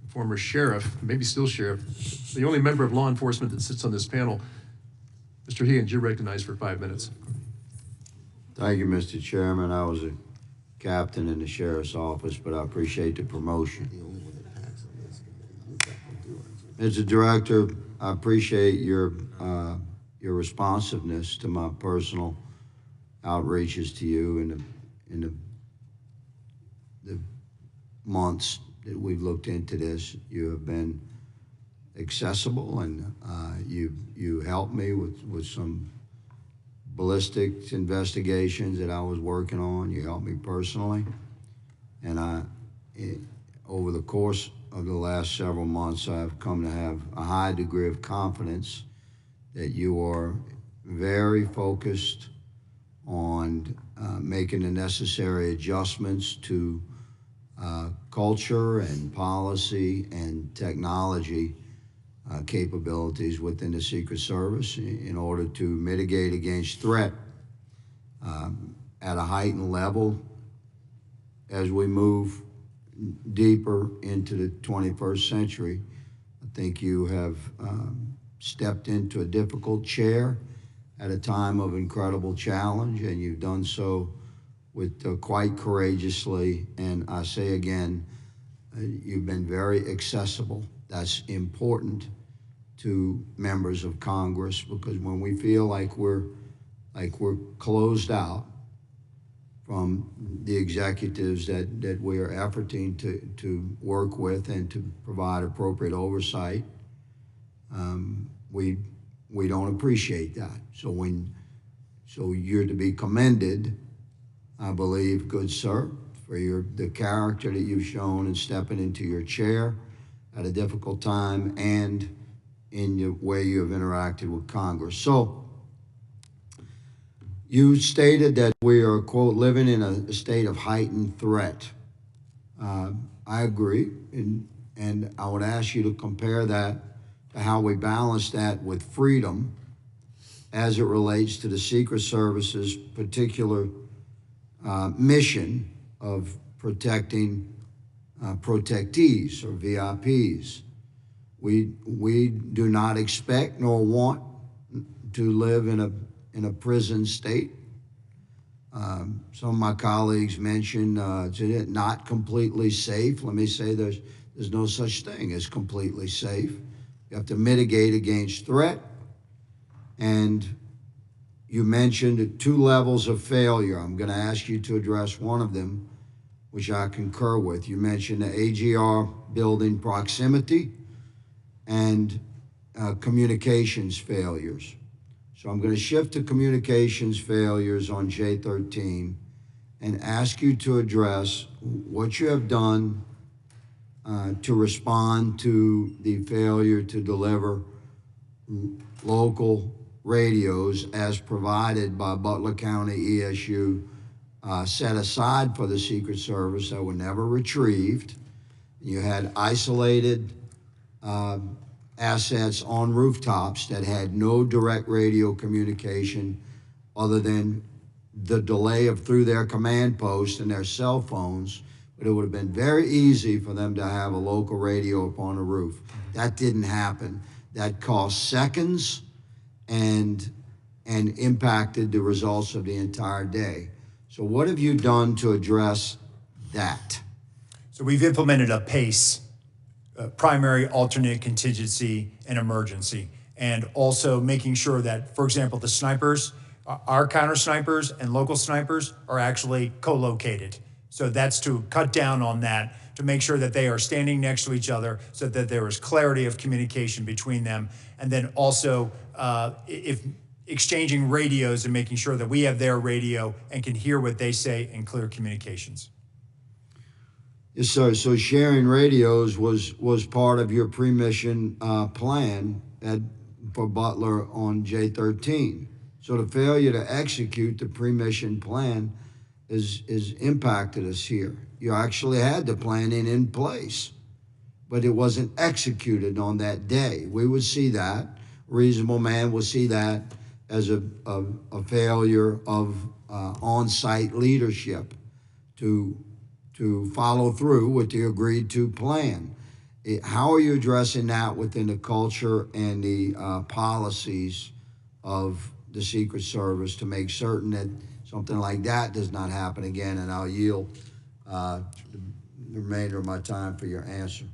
former sheriff, maybe still sheriff, the only member of law enforcement that sits on this panel. Mr. Higgins, you're recognized for 5 minutes. Thank you, Mr. Chairman. I was a captain in the sheriff's office, but I appreciate the promotion. Mr. Director, I appreciate your responsiveness to my personal outreaches to you in the months that we've looked into this. You have been accessible, and you helped me with some ballistics investigations that I was working on. You helped me personally, and over the course of the last several months, I've come to have a high degree of confidence that you are very focused on making the necessary adjustments to culture and policy and technology capabilities within the Secret Service in order to mitigate against threat at a heightened level as we move deeper into the 21st century. I think you have stepped into a difficult chair at a time of incredible challenge, and you've done so with quite courageously. And I say again, you've been very accessible. That's important to members of Congress, because when we feel like we're closed out from the executives that we are efforting to work with and to provide appropriate oversight, we don't appreciate that. So you're to be commended, I believe, good sir, for the character that you've shown in stepping into your chair at a difficult time and in the way you have interacted with Congress. So you stated that we are, quote, living in a state of heightened threat. I agree, and I would ask you to compare that to how we balance that with freedom as it relates to the Secret Service's particular mission of protecting protectees or VIPs. We do not expect nor want to live in a prison state. Some of my colleagues mentioned it's not completely safe. Let me say there's no such thing as completely safe. You have to mitigate against threat. And you mentioned 2 levels of failure. I'm going to ask you to address one of them, which I concur with. You mentioned the AGR building proximity and communications failures. So I'm going to shift to communications failures on J13 and ask you to address what you have done to respond to the failure to deliver local radios as provided by Butler County ESU, set aside for the Secret Service that were never retrieved. You had isolated assets on rooftops that had no direct radio communication other than the delay through their command post and their cell phones. But it would have been very easy for them to have a local radio up on a roof. That didn't happen. That cost seconds and impacted the results of the entire day. So what have you done to address that? So we've implemented a PACE, primary, alternate, contingency, and emergency, and also making sure that, for example, the snipers, our counter snipers and local snipers are actually co-located. So that's to cut down on that, to make sure that they are standing next to each other so that there is clarity of communication between them. And then also, if exchanging radios and making sure that we have their radio and can hear what they say in clear communications. Yes, sir. So sharing radios was part of your pre-mission plan for Butler on J-13. So the failure to execute the pre-mission plan is impacted us here. You actually had the planning in place, but it wasn't executed on that day. We would see that. Reasonable man would see that as a failure of on-site leadership to follow through with the agreed to plan. How are you addressing that within the culture and the policies of the Secret Service to make certain that something like that does not happen again? And I'll yield the remainder of my time for your answer.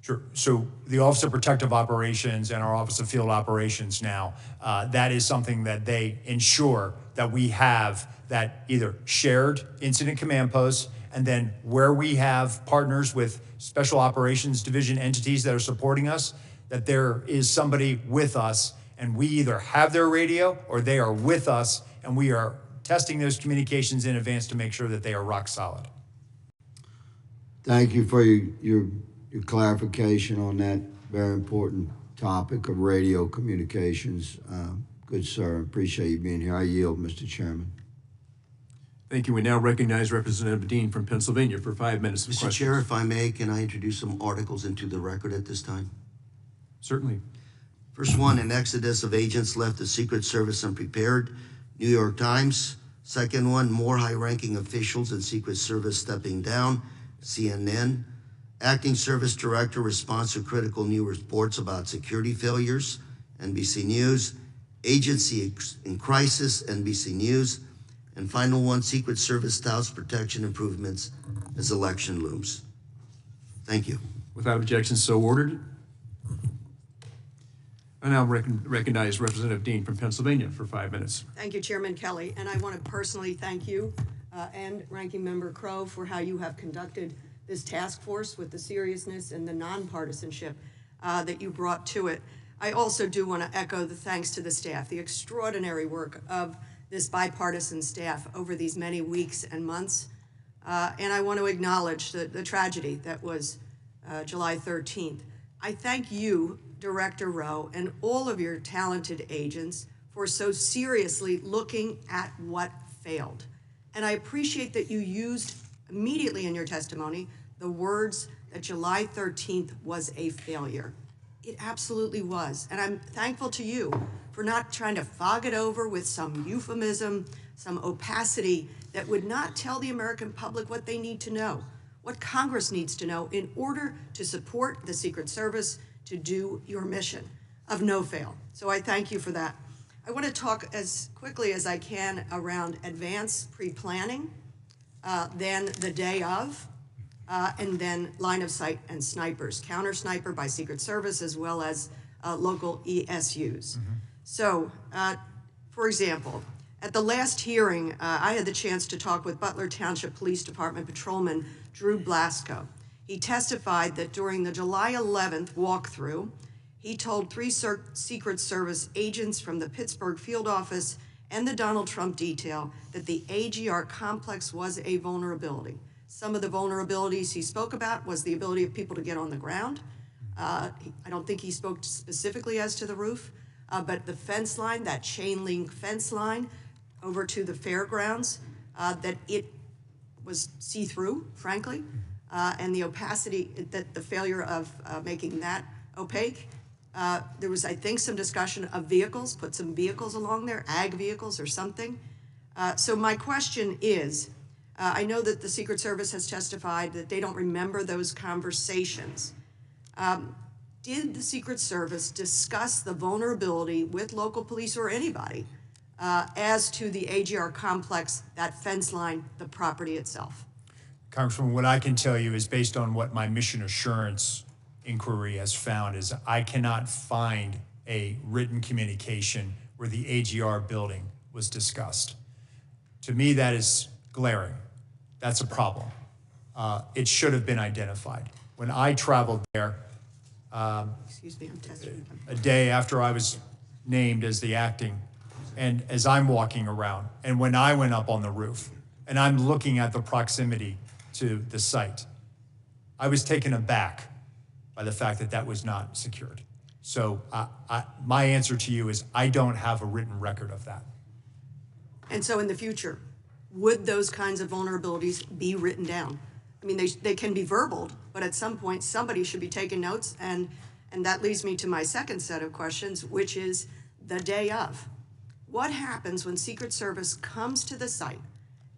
Sure. So the Office of Protective Operations and our Office of Field Operations now, that is something that they ensure that we have, that either shared incident command posts, and then where we have partners with special operations division entities that are supporting us, that there is somebody with us, and we either have their radio or they are with us, and we are testing those communications in advance to make sure that they are rock solid. Thank you for your clarification on that very important topic of radio communications. Good, sir. Appreciate you being here. I yield, Mr. Chairman. Thank you. We now recognize Representative Dean from Pennsylvania for 5 minutes of Mr. questions. Chair, if I may, can I introduce some articles into the record at this time? Certainly. First one, an exodus of agents left the Secret Service unprepared, New York Times. Second one, more high-ranking officials in Secret Service stepping down, CNN. Acting Service Director responds to critical new reports about security failures, NBC News. Agency in crisis, NBC News. And final one, Secret Service touts protection improvements as election looms. Thank you. Without objection, so ordered. I now recognize Representative Dean from Pennsylvania for 5 minutes. Thank you, Chairman Kelly. And I want to personally thank you and Ranking Member Crowe for how you have conducted this task force with the seriousness and the nonpartisanship that you brought to it. I also do want to echo the thanks to the staff, the extraordinary work of this bipartisan staff over these many weeks and months. And I want to acknowledge the tragedy that was July 13th. I thank you, Director Rowe, and all of your talented agents for so seriously looking at what failed. And I appreciate that you used immediately in your testimony the words that July 13th was a failure. It absolutely was. And I'm thankful to you for not trying to fog it over with some euphemism, some opacity that would not tell the American public what they need to know, what Congress needs to know in order to support the Secret Service to do your mission of no fail. So I thank you for that. I want to talk as quickly as I can around advanced pre-planning, then the day of, and then line of sight and snipers, counter sniper by Secret Service as well as local ESUs. So, for example, at the last hearing, I had the chance to talk with Butler Township Police Department Patrolman Drew Blasco. He testified that during the July 11th walkthrough, he told 3 Secret Service agents from the Pittsburgh field office and the Donald Trump detail that the AGR complex was a vulnerability. Some of the vulnerabilities he spoke about was the ability of people to get on the ground. I don't think he spoke specifically as to the roof, but the fence line, that chain link fence line over to the fairgrounds, that it was see-through, frankly, and the opacity, that the failure of making that opaque. There was, I think, some discussion of vehicles, put some vehicles along there, ag vehicles or something. So my question is, I know that the Secret Service has testified that they don't remember those conversations. Did the Secret Service discuss the vulnerability with local police or anybody as to the AGR complex, that fence line, the property itself? Congressman, what I can tell you is based on what my mission assurance inquiry has found is I cannot find a written communication where the AGR building was discussed. To me, that is glaring. That's a problem. it should have been identified. When I traveled there, Excuse me, I'm testing. a day after I was named as the acting, and as I'm walking around, and when I went up on the roof, and I'm looking at the proximity to the site, I was taken aback by the fact that that was not secured. So my answer to you is I don't have a written record of that. And so in the future, would those kinds of vulnerabilities be written down? I mean, they can be verbal, but at some point, somebody should be taking notes, and that leads me to my second set of questions, which is the day of. What happens when Secret Service comes to the site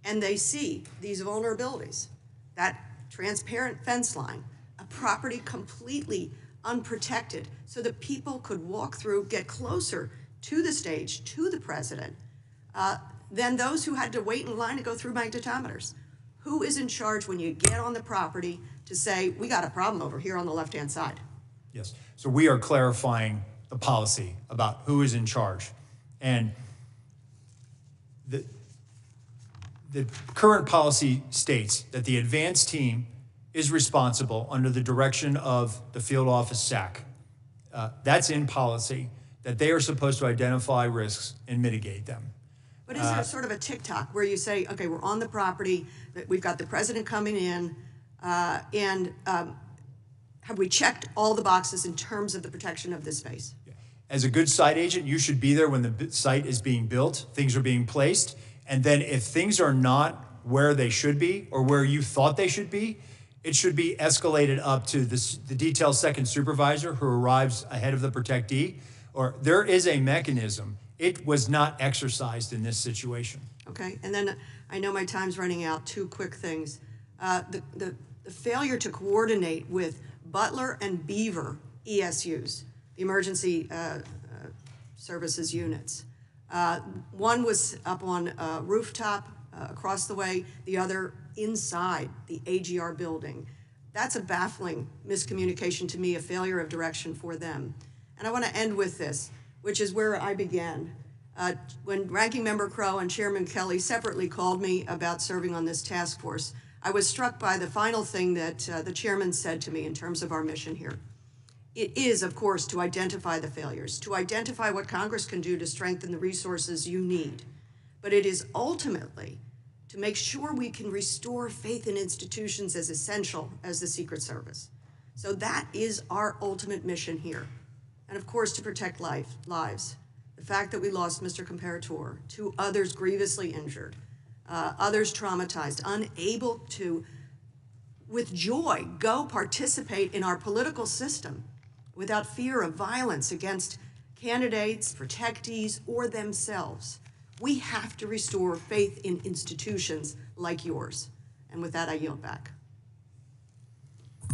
and they see these vulnerabilities, that transparent fence line, a property completely unprotected so that people could walk through, get closer to the stage, to the president, than those who had to wait in line to go through magnetometers? Who is in charge when you get on the property to say, we got a problem over here on the left-hand side? Yes, so we are clarifying the policy about who is in charge. And the current policy states that the advance team is responsible under the direction of the field office SAC. That's in policy, that they are supposed to identify risks and mitigate them. But is there sort of a tick-tock where you say, okay, we're on the property, that we've got the president coming in, and have we checked all the boxes in terms of the protection of this space? As a good site agent, you should be there when the site is being built, things are being placed, and then if things are not where they should be or where you thought they should be, it should be escalated up to the detail second supervisor who arrives ahead of the protectee, or there is a mechanism. It was not exercised in this situation. Okay, and then I know my time's running out. Two quick things. The failure to coordinate with Butler and Beaver ESUs, the emergency services units. One was up on a rooftop across the way, the other inside the AGR building. That's a baffling miscommunication to me, a failure of direction for them. And I want to end with this, which is where I began. When Ranking Member Crowe and Chairman Kelly separately called me about serving on this task force, I was struck by the final thing that the chairman said to me in terms of our mission here. It is, of course, to identify the failures, to identify what Congress can do to strengthen the resources you need. But it is ultimately to make sure we can restore faith in institutions as essential as the Secret Service. So that is our ultimate mission here. And of course, to protect lives. The fact that we lost Mr. Comparator, 2 others grievously injured, others traumatized, unable to, with joy, go participate in our political system without fear of violence against candidates, protectees, or themselves. We have to restore faith in institutions like yours. And with that, I yield back.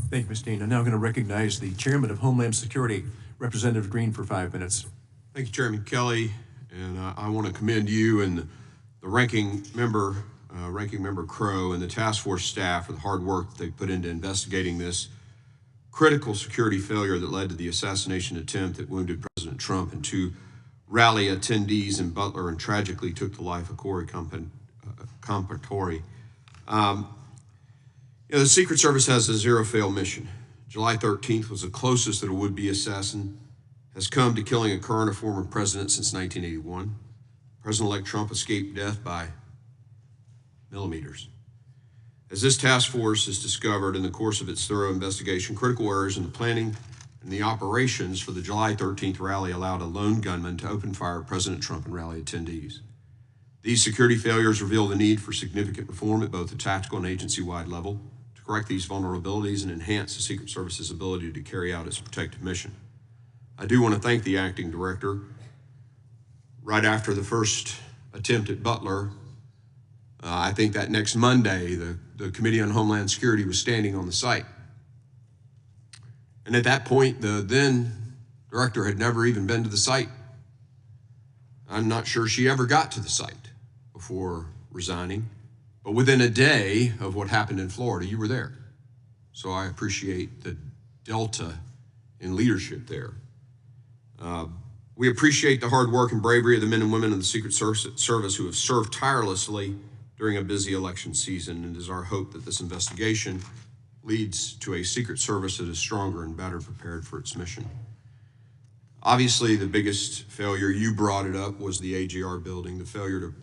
Thank you, Ms. Dean. I'm now going to recognize the Chairman of Homeland Security, Representative Green, for 5 minutes. Thank you, Chairman Kelly, and I want to commend you and the Ranking Member Crowe and the task force staff for the hard work that they put into investigating this critical security failure that led to the assassination attempt that wounded President Trump and 2 rally attendees in Butler and tragically took the life of Corey Comparator. The Secret Service has a zero-fail mission. July 13th was the closest that a would-be assassin has come to killing a current or former president since 1981. President-elect Trump escaped death by millimeters. As this task force has discovered in the course of its thorough investigation, critical errors in the planning and the operations for the July 13th rally allowed a lone gunman to open fire at President Trump and rally attendees. These security failures reveal the need for significant reform at both the tactical and agency-wide level to correct these vulnerabilities and enhance the Secret Service's ability to carry out its protective mission. I do want to thank the acting director. Right after the first attempt at Butler, I think that next Monday, the Committee on Homeland Security was standing on the site. And at that point, the then director had never even been to the site. I'm not sure she ever got to the site before resigning. But within a day of what happened in Florida, you were there. So I appreciate the delta in leadership there. We appreciate the hard work and bravery of the men and women of the Secret Service who have served tirelessly during a busy election season, and it is our hope that this investigation leads to a Secret Service that is stronger and better prepared for its mission. Obviously, the biggest failure, you brought it up, was the AGR building, the failure to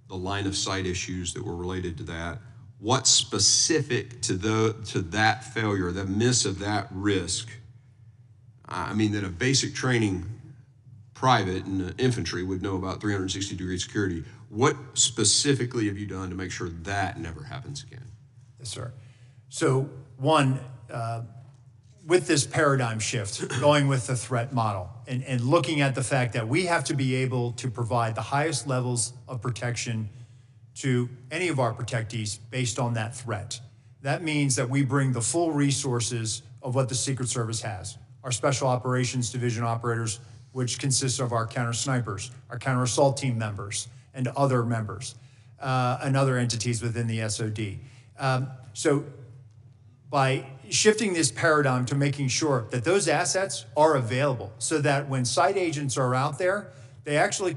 the line of sight issues that were related to that. What's specific to that failure, the miss of that risk? I mean, that a basic training private in infantry would know about 360-degree security. What specifically have you done to make sure that never happens again? Yes, sir. So one, with this paradigm shift, going with the threat model and looking at the fact that we have to be able to provide the highest levels of protection to any of our protectees based on that threat. That means that we bring the full resources of what the Secret Service has. Our Special Operations Division operators, which consists of our counter snipers, our counter assault team members, and other members, and other entities within the SOD. So by shifting this paradigm to making sure that those assets are available so that when site agents are out there, they actually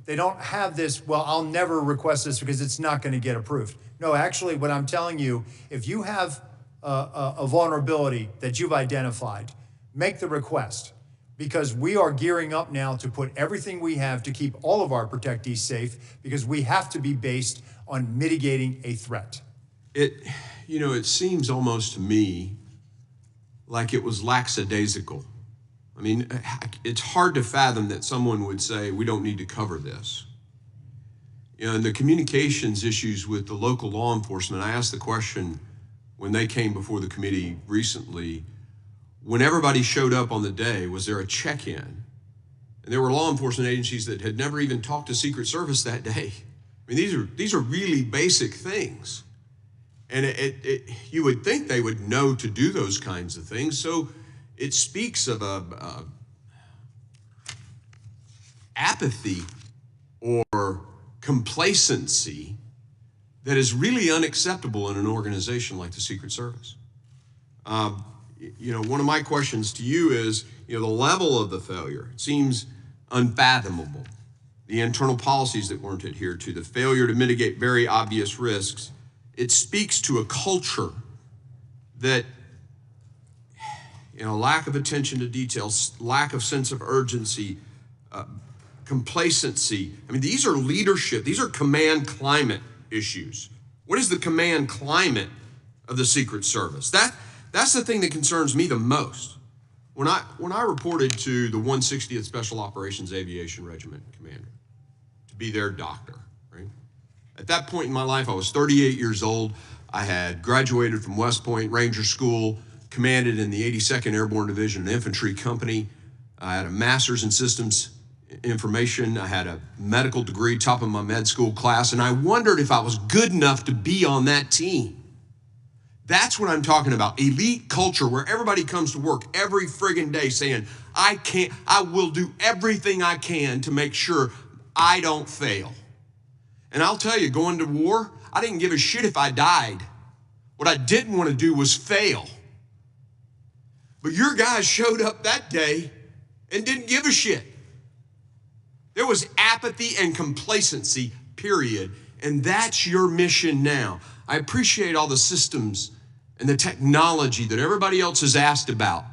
they don't have this, well, I'll never request this because it's not going to get approved. No, actually, what I'm telling you, if you have a vulnerability that you've identified, make the request, because we are gearing up now to put everything we have to keep all of our protectees safe, because we have to be based on mitigating a threat. It seems almost to me like it was lackadaisical. I mean, it's hard to fathom that someone would say, we don't need to cover this. And the communications issues with the local law enforcement, I asked the question when they came before the committee recently, when everybody showed up on the day, was there a check-in? And there were law enforcement agencies that had never even talked to Secret Service that day. I mean, these are really basic things. And you would think they would know to do those kinds of things. So it speaks of apathy or complacency that is really unacceptable in an organization like the Secret Service. One of my questions to you is, the level of the failure seems unfathomable. The internal policies that weren't adhered to, the failure to mitigate very obvious risks, it speaks to a culture that, lack of attention to details, lack of sense of urgency, complacency. I mean, these are leadership, these are command climate issues. What is the command climate of the Secret Service? That's the thing that concerns me the most. When I reported to the 160th Special Operations Aviation Regiment commander to be their doctor, right? At that point in my life, I was 38 years old. I had graduated from West Point Ranger School, commanded in the 82nd Airborne Division, an infantry company. I had a master's in systems information. I had a medical degree, top of my med school class, and I wondered if I was good enough to be on that team. That's what I'm talking about. Elite culture where everybody comes to work every friggin' day saying, I will do everything I can to make sure I don't fail. And I'll tell you, going to war, I didn't give a shit if I died. What I didn't want to do was fail. But your guys showed up that day and didn't give a shit. There was apathy and complacency, period. And that's your mission now. I appreciate all the systems and the technology that everybody else has asked about.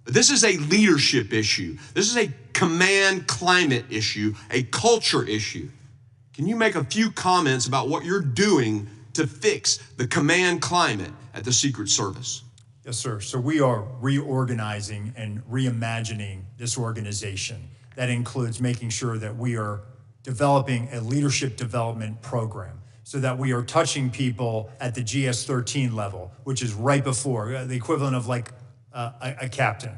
But this is a leadership issue. This is a command climate issue, a culture issue. Can you make a few comments about what you're doing to fix the command climate at the Secret Service? Yes, sir. So we are reorganizing and reimagining this organization. That includes making sure that we are developing a leadership development program so that we are touching people at the GS-13 level, which is right before, the equivalent of like a captain,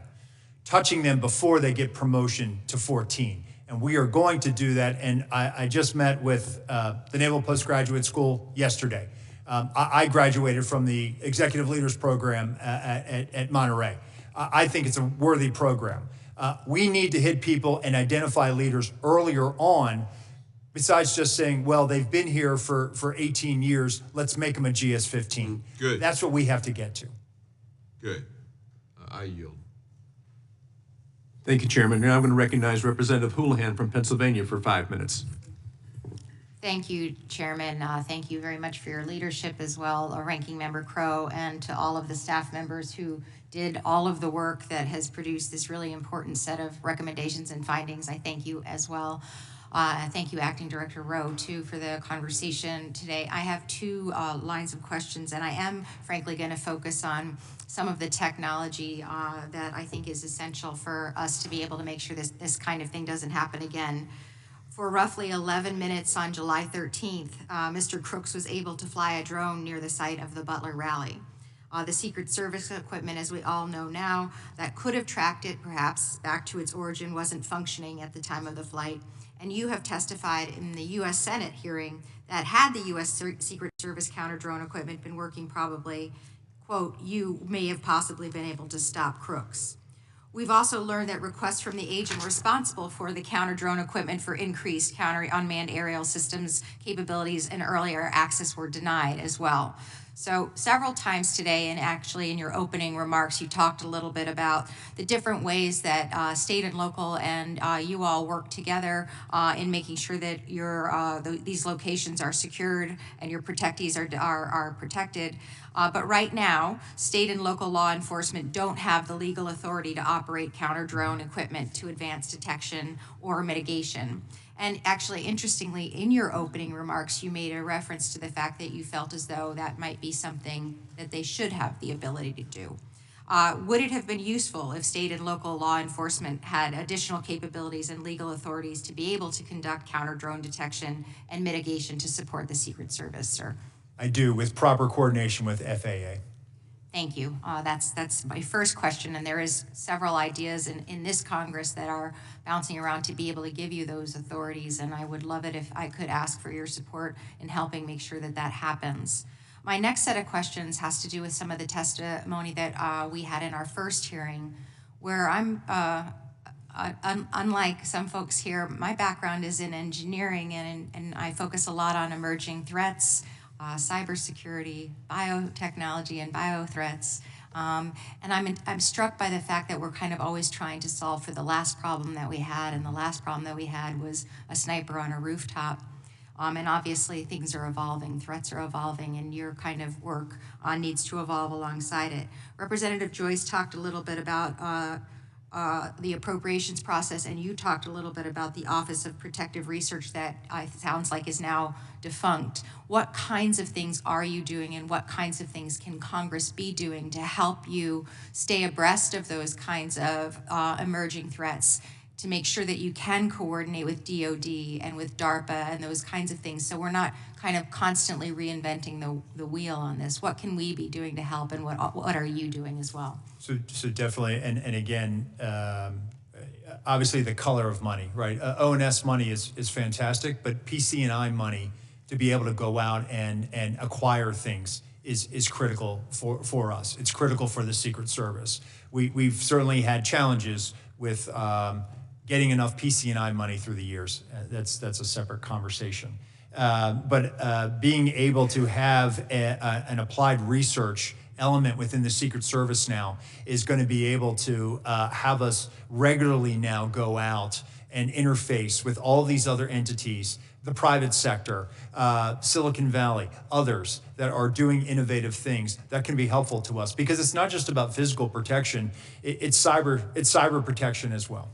touching them before they get promotion to 14. And we are going to do that. And I just met with the Naval Postgraduate School yesterday. I graduated from the Executive Leaders Program at Monterey. I think it's a worthy program. We need to hit people and identify leaders earlier on, besides just saying, well, they've been here for 18 years, let's make them a GS-15. Good. That's what we have to get to. Good. I yield. Thank you, Chairman. Now I'm going to recognize Representative Houlihan from Pennsylvania for 5 minutes. Thank you, Chairman. Thank you very much for your leadership as well, Ranking Member Crowe, and to all of the staff members who did all of the work that has produced this really important set of recommendations and findings. I thank you as well. Thank you, Acting Director Rowe, too, for the conversation today. I have two lines of questions, and I am frankly going to focus on some of the technology that I think is essential for us to be able to make sure this kind of thing doesn't happen again. For roughly 11 minutes on July 13th, Mr. Crooks was able to fly a drone near the site of the Butler rally. The Secret Service equipment, as we all know now, that could have tracked it perhaps back to its origin wasn't functioning at the time of the flight. And you have testified in the U.S. Senate hearing that had the U.S. Secret Service counter-drone equipment been working probably, quote, you may have possibly been able to stop Crooks. We've also learned that requests from the agent responsible for the counter-drone equipment for increased counter-unmanned aerial systems capabilities and earlier access were denied as well. So several times today, and actually in your opening remarks, you talked a little bit about the different ways that state and local and you all work together in making sure that these locations are secured and your protectees are protected. But right now, state and local law enforcement don't have the legal authority to operate counter-drone equipment to advance detection or mitigation. And actually, interestingly, in your opening remarks, you made a reference to the fact that you felt as though that might be something that they should have the ability to do. Would it have been useful if state and local law enforcement had additional capabilities and legal authorities to be able to conduct counter-drone detection and mitigation to support the Secret Service, sir? I do, with proper coordination with FAA. Thank you. That's my first question, and there is several ideas in this Congress that are bouncing around to be able to give you those authorities, and I would love it if I could ask for your support in helping make sure that that happens. My next set of questions has to do with some of the testimony that we had in our first hearing, where I'm, unlike some folks here, my background is in engineering, and I focus a lot on emerging threats, cybersecurity, biotechnology, and biothreats. And I'm struck by the fact that we're kind of always trying to solve for the last problem that we had, and the last problem that we had was a sniper on a rooftop. And obviously things are evolving, threats are evolving, and your kind of work needs to evolve alongside it. Representative Joyce talked a little bit about the appropriations process, and you talked a little bit about the Office of Protective Research that sounds like is now defunct. What kinds of things are you doing, and what kinds of things can Congress be doing to help you stay abreast of those kinds of emerging threats, to make sure that you can coordinate with DOD and with DARPA and those kinds of things, so we're not kind of constantly reinventing the wheel on this? What can we be doing to help, and what are you doing as well? So definitely, and again, obviously the color of money, right? O&S money is fantastic, but PC&I money to be able to go out and acquire things is critical for us. It's critical for the Secret Service. We've certainly had challenges with getting enough PC&I money through the years. That's a separate conversation. But being able to have an applied research element within the Secret Service now is going to be able to have us regularly now go out and interface with all these other entities, the private sector, Silicon Valley, others that are doing innovative things that can be helpful to us, because it's not just about physical protection, it's cyber protection as well.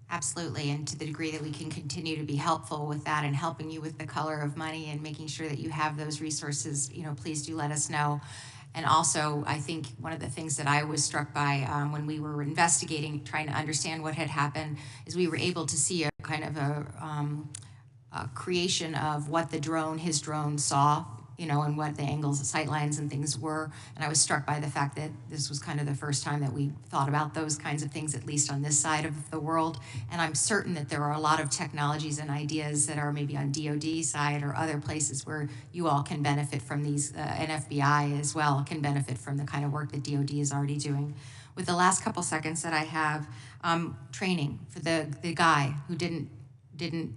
Absolutely, and to the degree that we can continue to be helpful with that and helping you with the color of money and making sure that you have those resources, please do let us know. And also, I think one of the things that I was struck by when we were investigating, trying to understand what had happened, is we were able to see a kind of a creation of what his drone saw, and what the angles, the sight lines and things were. And I was struck by the fact that this was kind of the first time that we thought about those kinds of things, at least on this side of the world. And I'm certain that there are a lot of technologies and ideas that are maybe on DOD side or other places where you all can benefit from these, and FBI as well can benefit from the kind of work that DOD is already doing. With the last couple seconds that I have, training for the guy who didn't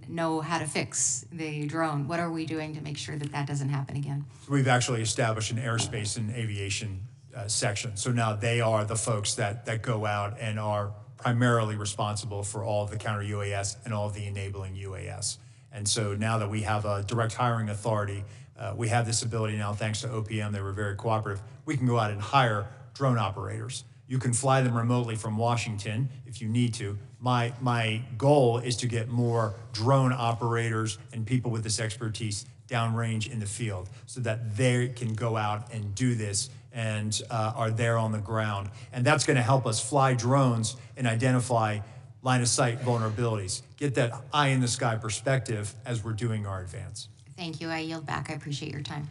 know how to fix the drone. What are we doing to make sure that that doesn't happen again? So we've actually established an airspace and aviation section. So now they are the folks that go out and are primarily responsible for all of the counter UAS and all of the enabling UAS. And so now that we have a direct hiring authority, we have this ability now, thanks to OPM, they were very cooperative. We can go out and hire drone operators. You can fly them remotely from Washington if you need to. My goal is to get more drone operators and people with this expertise downrange in the field so that they can go out and do this and are there on the ground. And that's going to help us fly drones and identify line of sight vulnerabilities. Get that eye in the sky perspective as we're doing our advance. Thank you. I yield back. I appreciate your time.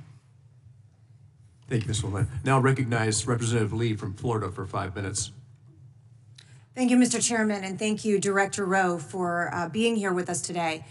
Thank you, Ms. Wilman. Now recognize Representative Lee from Florida for 5 minutes. Thank you, Mr. Chairman, and thank you, Director Rowe, for being here with us today.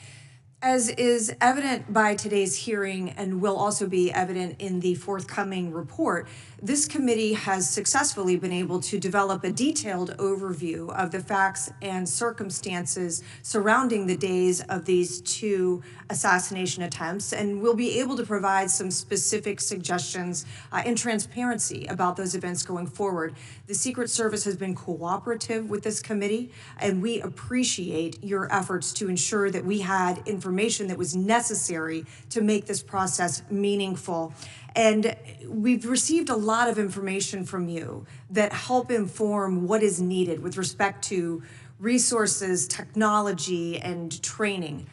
As is evident by today's hearing and will also be evident in the forthcoming report, this committee has successfully been able to develop a detailed overview of the facts and circumstances surrounding the days of these two assassination attempts, and will be able to provide some specific suggestions and transparency about those events going forward. The Secret Service has been cooperative with this committee, and we appreciate your efforts to ensure that we had information that was necessary to make this process meaningful. And we've received a lot of information from you that help inform what is needed with respect to resources, technology, and training.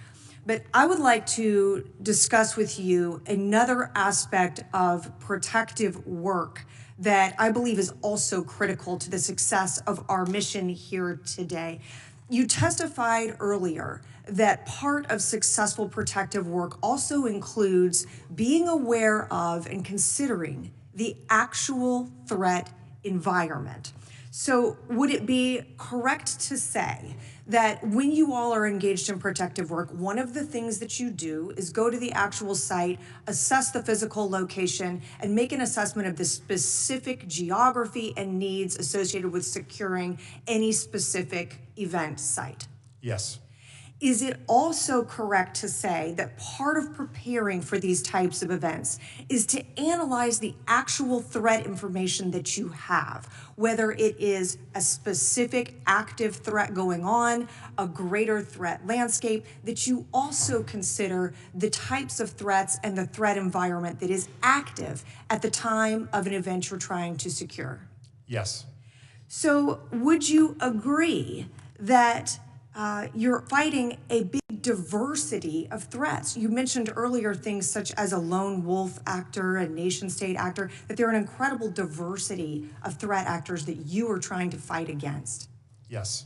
But I would like to discuss with you another aspect of protective work that I believe is also critical to the success of our mission here today. You testified earlier that part of successful protective work also includes being aware of and considering the actual threat environment. So would it be correct to say that when you all are engaged in protective work, one of the things that you do is go to the actual site, assess the physical location, and make an assessment of the specific geography and needs associated with securing any specific event site? Yes. Is it also correct to say that part of preparing for these types of events is to analyze the actual threat information that you have, whether it is a specific active threat going on, a greater threat landscape, that you also consider the types of threats and the threat environment that is active at the time of an event you're trying to secure? Yes. So would you agree that you're fighting a big diversity of threats? You mentioned earlier things such as a lone wolf actor, a nation state actor, that there are an incredible diversity of threat actors that you are trying to fight against. Yes.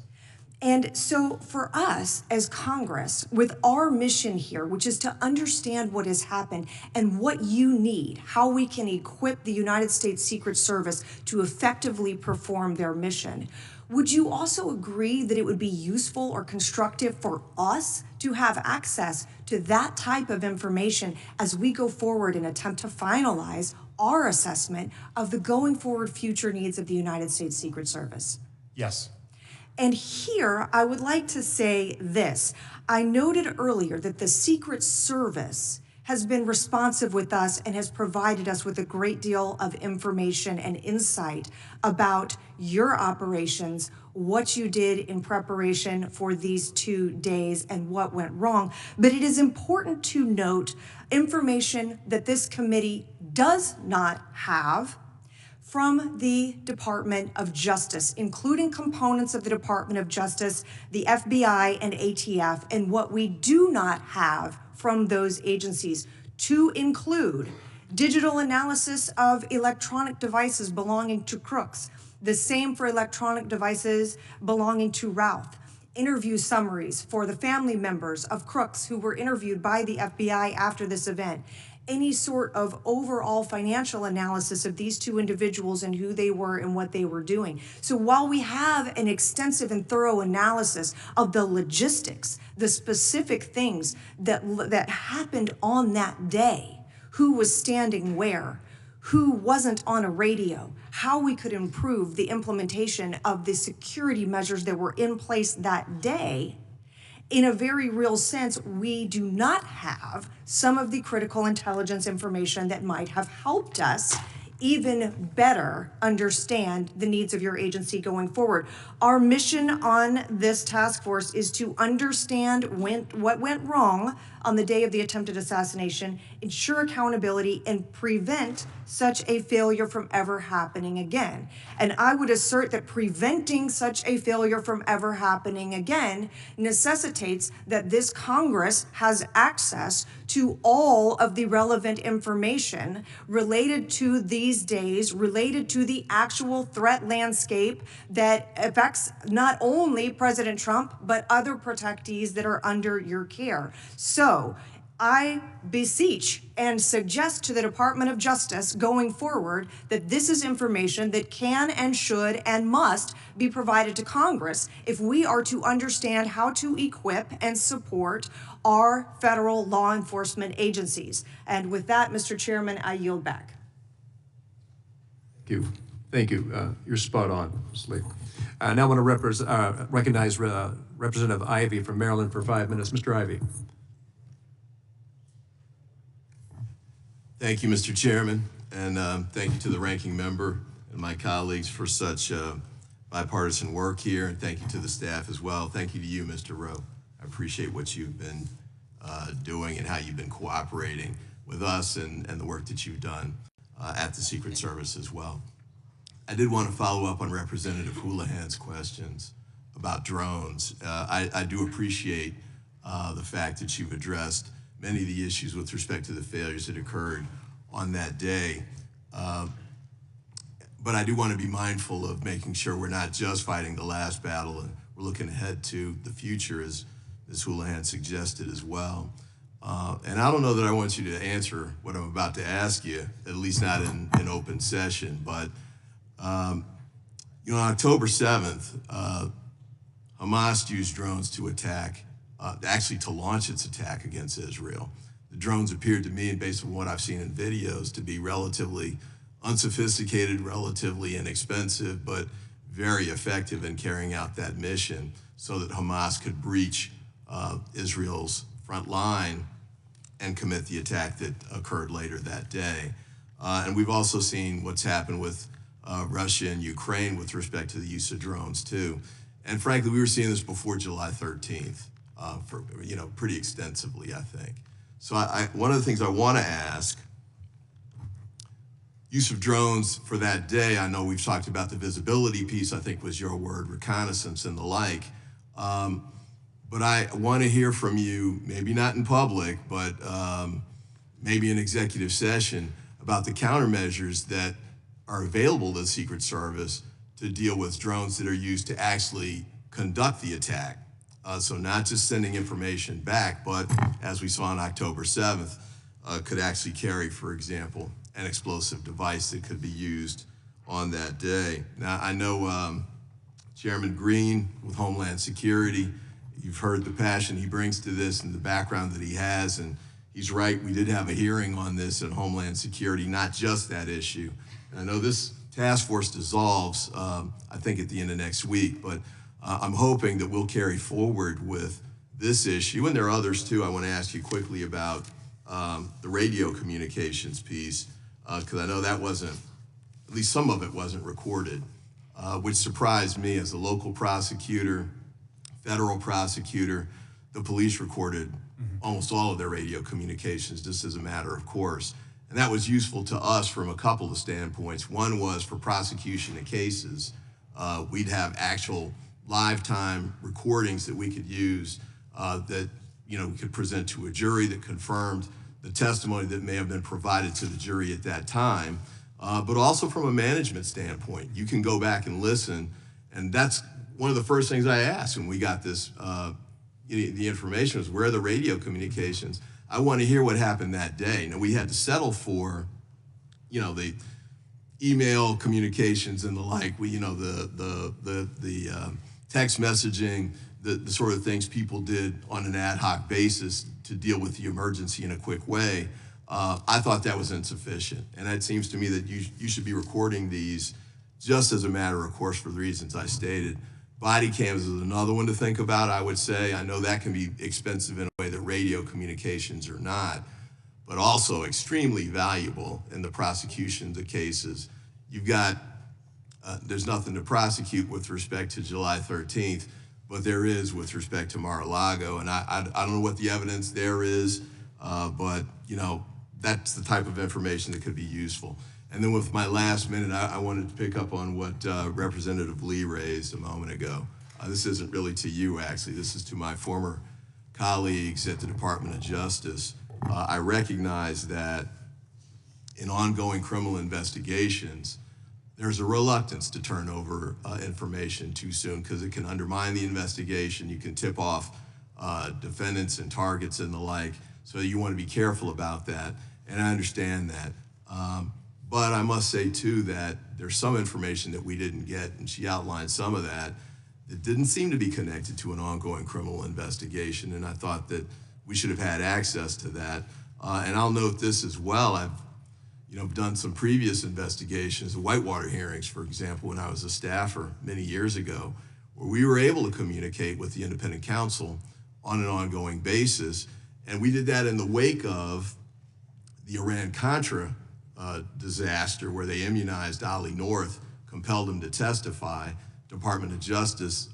And so for us as Congress, with our mission here, which is to understand what has happened and what you need, how we can equip the United States Secret Service to effectively perform their mission, would you also agree that it would be useful or constructive for us to have access to that type of information as we go forward and attempt to finalize our assessment of the going forward future needs of the United States Secret Service? Yes. And here, I would like to say this. I noted earlier that the Secret Service has been responsive with us and has provided us with a great deal of information and insight about your operations, what you did in preparation for these 2 days and what went wrong. But it is important to note information that this committee does not have from the Department of Justice, including components of the Department of Justice, the FBI, and ATF, and what we do not have from those agencies, to include digital analysis of electronic devices belonging to crooks, the same for electronic devices belonging to Routh, interview summaries for the family members of crooks who were interviewed by the FBI after this event, any sort of overall financial analysis of these two individuals and who they were and what they were doing. So while we have an extensive and thorough analysis of the logistics, the specific things that happened on that day, who was standing where, who wasn't on a radio, how we could improve the implementation of the security measures that were in place that day, in a very real sense, we do not have some of the critical intelligence information that might have helped us even better understand the needs of your agency going forward. Our mission on this task force is to understand what went wrong on the day of the attempted assassination, ensure accountability, and prevent such a failure from ever happening again. And I would assert that preventing such a failure from ever happening again necessitates that this Congress has access to all of the relevant information related to these days, related to the actual threat landscape that affects not only President Trump, but other protectees that are under your care. So I beseech and suggest to the Department of Justice going forward that this is information that can and should and must be provided to Congress if we are to understand how to equip and support our federal law enforcement agencies. And with that, Mr. Chairman, I yield back. Thank you. Thank you. You're spot on, Ms. Lee. Now I want to recognize Representative Ivey from Maryland for 5 minutes. Mr. Ivey. Thank you, Mr. Chairman, and thank you to the ranking member and my colleagues for such bipartisan work here, and thank you to the staff as well. Thank you to you, Mr. Rowe. I appreciate what you've been doing and how you've been cooperating with us and the work that you've done at the Secret Service as well. I did want to follow up on Representative Houlihan's questions about drones. I do appreciate the fact that you've addressed many of the issues with respect to the failures that occurred on that day. But I do want to be mindful of making sure we're not just fighting the last battle and we're looking ahead to the future, as Ms. Houlihan suggested as well. And I don't know that I want you to answer what I'm about to ask you, at least not in open session, but you know, on October 7th, Hamas used drones to attack, actually to launch its attack against Israel. The drones appeared to me, based on what I've seen in videos, to be relatively unsophisticated, relatively inexpensive, but very effective in carrying out that mission so that Hamas could breach Israel's front line and commit the attack that occurred later that day. And we've also seen what's happened with Russia and Ukraine with respect to the use of drones too. And frankly, we were seeing this before July 13th, for, you know, pretty extensively, I think. So one of the things I want to ask, use of drones for that day, I know we've talked about the visibility piece, I think was your word, reconnaissance and the like. But I want to hear from you, maybe not in public, but maybe in executive session, about the countermeasures that are available to the Secret Service to deal with drones that are used to actually conduct the attack. So not just sending information back, but as we saw on October 7th, could actually carry, for example, an explosive device that could be used on that day. Now, I know Chairman Green with Homeland Security, you've heard the passion he brings to this and the background that he has, and he's right, we did have a hearing on this in Homeland Security, not just that issue. And I know this task force dissolves, I think at the end of next week, but I'm hoping that we'll carry forward with this issue, and there are others too. I want to ask you quickly about the radio communications piece, because I know that wasn't, at least some of it wasn't recorded, which surprised me as a local prosecutor, federal prosecutor. The police recorded almost all of their radio communications just as a matter of course. And that was useful to us from a couple of standpoints. One was for prosecution of cases. We'd have actual live time recordings that we could use that, you know, we could present to a jury that confirmed the testimony that may have been provided to the jury at that time. But also from a management standpoint, you can go back and listen. And that's one of the first things I asked when we got this, the information was, where are the radio communications? I want to hear what happened that day. Now, we had to settle for, you know, the email communications and the like, you know, the text messaging, the sort of things people did on an ad hoc basis to deal with the emergency in a quick way. I thought that was insufficient. And it seems to me that you should be recording these just as a matter of course for the reasons I stated. Body cams is another one to think about, I would say. I know that can be expensive in a way that radio communications are not. but also extremely valuable in the prosecution of the cases. You've got, there's nothing to prosecute with respect to July 13th, but there is with respect to Mar-a-Lago, and I don't know what the evidence there is, but you know, that's the type of information that could be useful. And then with my last minute, I wanted to pick up on what Representative Lee raised a moment ago. This isn't really to you, actually. This is to my former colleagues at the Department of Justice. I recognize that in ongoing criminal investigations, there's a reluctance to turn over information too soon because it can undermine the investigation. You can tip off defendants and targets and the like. So you want to be careful about that, and I understand that. But I must say, too, that there's some information that we didn't get, and she outlined some of that, that didn't seem to be connected to an ongoing criminal investigation, and I thought that we should have had access to that. And I'll note this as well. I've done some previous investigations, the Whitewater hearings, for example, when I was a staffer many years ago, where we were able to communicate with the independent counsel on an ongoing basis, and we did that in the wake of the Iran-Contra disaster where they immunized Ali North, compelled him to testify. Department of Justice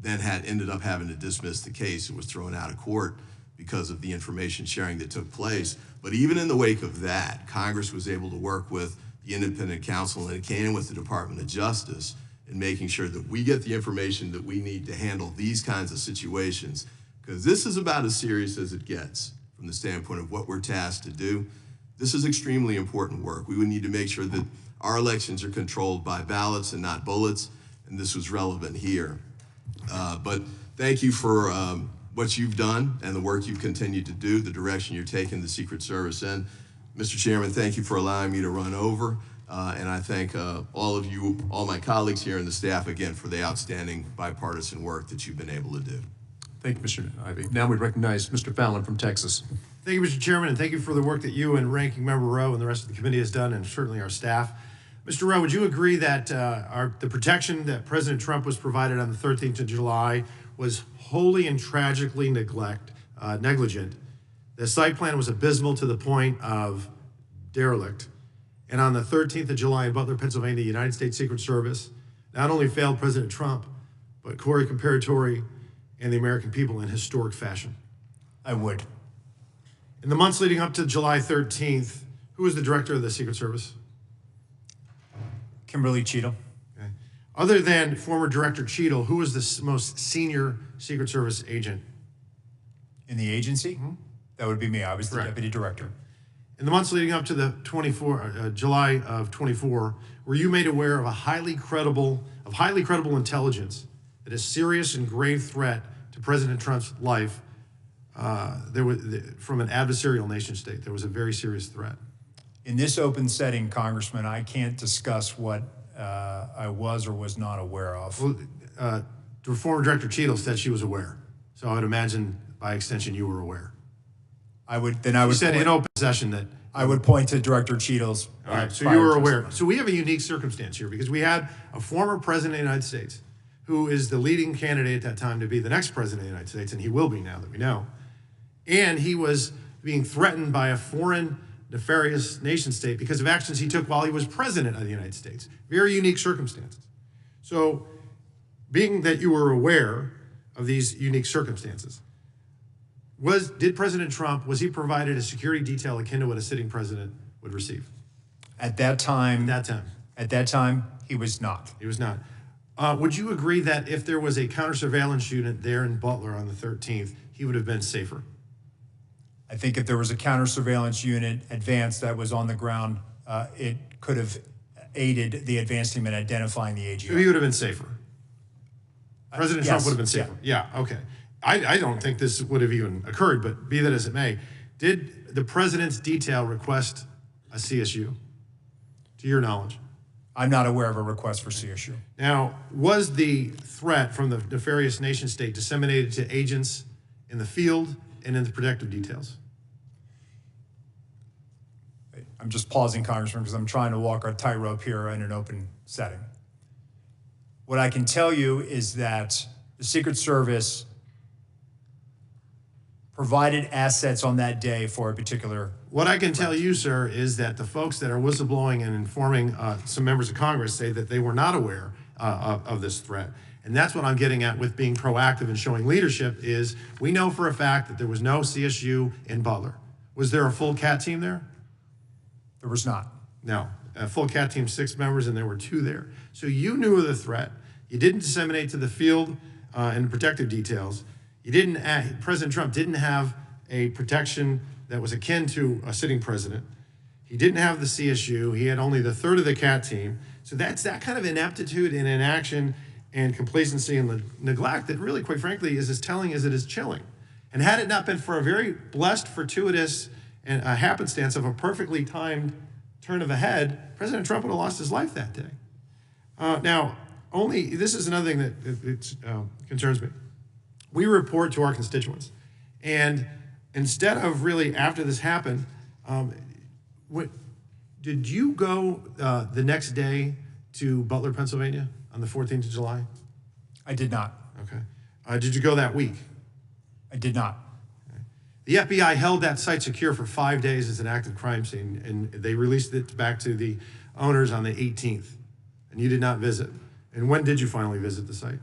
then ended up having to dismiss the case. It was thrown out of court because of the information sharing that took place. But even in the wake of that, Congress was able to work with the independent counsel and it came with the Department of Justice in making sure that we get the information that we need to handle these kinds of situations, because this is about as serious as it gets from the standpoint of what we're tasked to do. This is extremely important work. We would need to make sure that our elections are controlled by ballots and not bullets, and this was relevant here. But thank you for what you've done and the work you've continued to do, the direction you're taking the Secret Service in. Mr. Chairman, thank you for allowing me to run over, and I thank all of you, all my colleagues here and the staff again for the outstanding bipartisan work that you've been able to do. Thank you, Mr. Ivey. Now we recognize Mr. Fallon from Texas. Thank you, Mr. Chairman, and thank you for the work that you and Ranking Member Rowe and the rest of the committee has done, and certainly our staff. Mr. Rowe, would you agree that the protection that President Trump was provided on the 13th of July was wholly and tragically negligent? The site plan was abysmal to the point of derelict. And on the 13th of July in Butler, Pennsylvania, the United States Secret Service not only failed President Trump, but Corey Comparatori and the American people in historic fashion. I would. In the months leading up to July 13th, who was the director of the Secret Service? Kimberly Cheatham. Okay. Other than former Director Cheadle, who was the most senior Secret Service agent? In the agency? Mm-hmm. That would be me. I was the Correct. deputy director. In the months leading up to the July of 24, were you made aware of highly credible intelligence that a serious and grave threat to President Trump's life from an adversarial nation state? There was a very serious threat. In this open setting, Congressman, I can't discuss what I was or was not aware of. Well, the former Director Cheadle said she was aware, so I would imagine by extension you were aware. You said in open session that I would point to Director Cheadle's. All right, so you were aware. So we have a unique circumstance here because we had a former president of the United States who is the leading candidate at that time to be the next president of the United States, and he will be now that we know. And he was being threatened by a foreign nefarious nation state because of actions he took while he was president of the United States. Very unique circumstances. So being that you were aware of these unique circumstances, did President Trump, was he provided a security detail akin to what a sitting president would receive? At that time, he was not. He was not. Would you agree that if there was a counter-surveillance unit there in Butler on the 13th, he would have been safer? I think if there was a counter-surveillance unit advanced that was on the ground, it could have aided the advanced team in identifying the AGO. So he would have been safer? President Trump would have been safer? Yeah, okay. I don't think this would have even occurred, but be that as it may, did the president's detail request a CSU, to your knowledge? I'm not aware of a request for CSU. Now, was the threat from the nefarious nation state disseminated to agents in the field and in the protective details? I'm just pausing, Congressman, because I'm trying to walk a tightrope here in an open setting. What I can tell you is that the Secret Service provided assets on that day for a particular. What I can tell you, sir, is that the folks that are whistleblowing and informing some members of Congress say that they were not aware of this threat. And that's what I'm getting at with being proactive and showing leadership is we know for a fact that there was no CSU in Butler. Was there a full CAT team there? There was not. No. A full CAT team, 6 members, and there were 2 there. So you knew of the threat. You didn't disseminate to the field and protective details. You didn't. President Trump didn't have a protection that was akin to a sitting president. He didn't have the CSU. He had only the 1/3 of the CAT team. So that's that kind of ineptitude and inaction and complacency and neglect that really, quite frankly, is as telling as it is chilling. And had it not been for a very blessed, fortuitous, and a happenstance of a perfectly timed turn of a head, President Trump would have lost his life that day. Now, this is another thing that concerns me. We report to our constituents, and instead of really after this happened, did you go the next day to Butler, Pennsylvania on the 14th of July? I did not. Okay. Did you go that week? I did not. Okay. The FBI held that site secure for 5 days as an active crime scene, and they released it back to the owners on the 18th, and you did not visit. And when did you finally visit the site?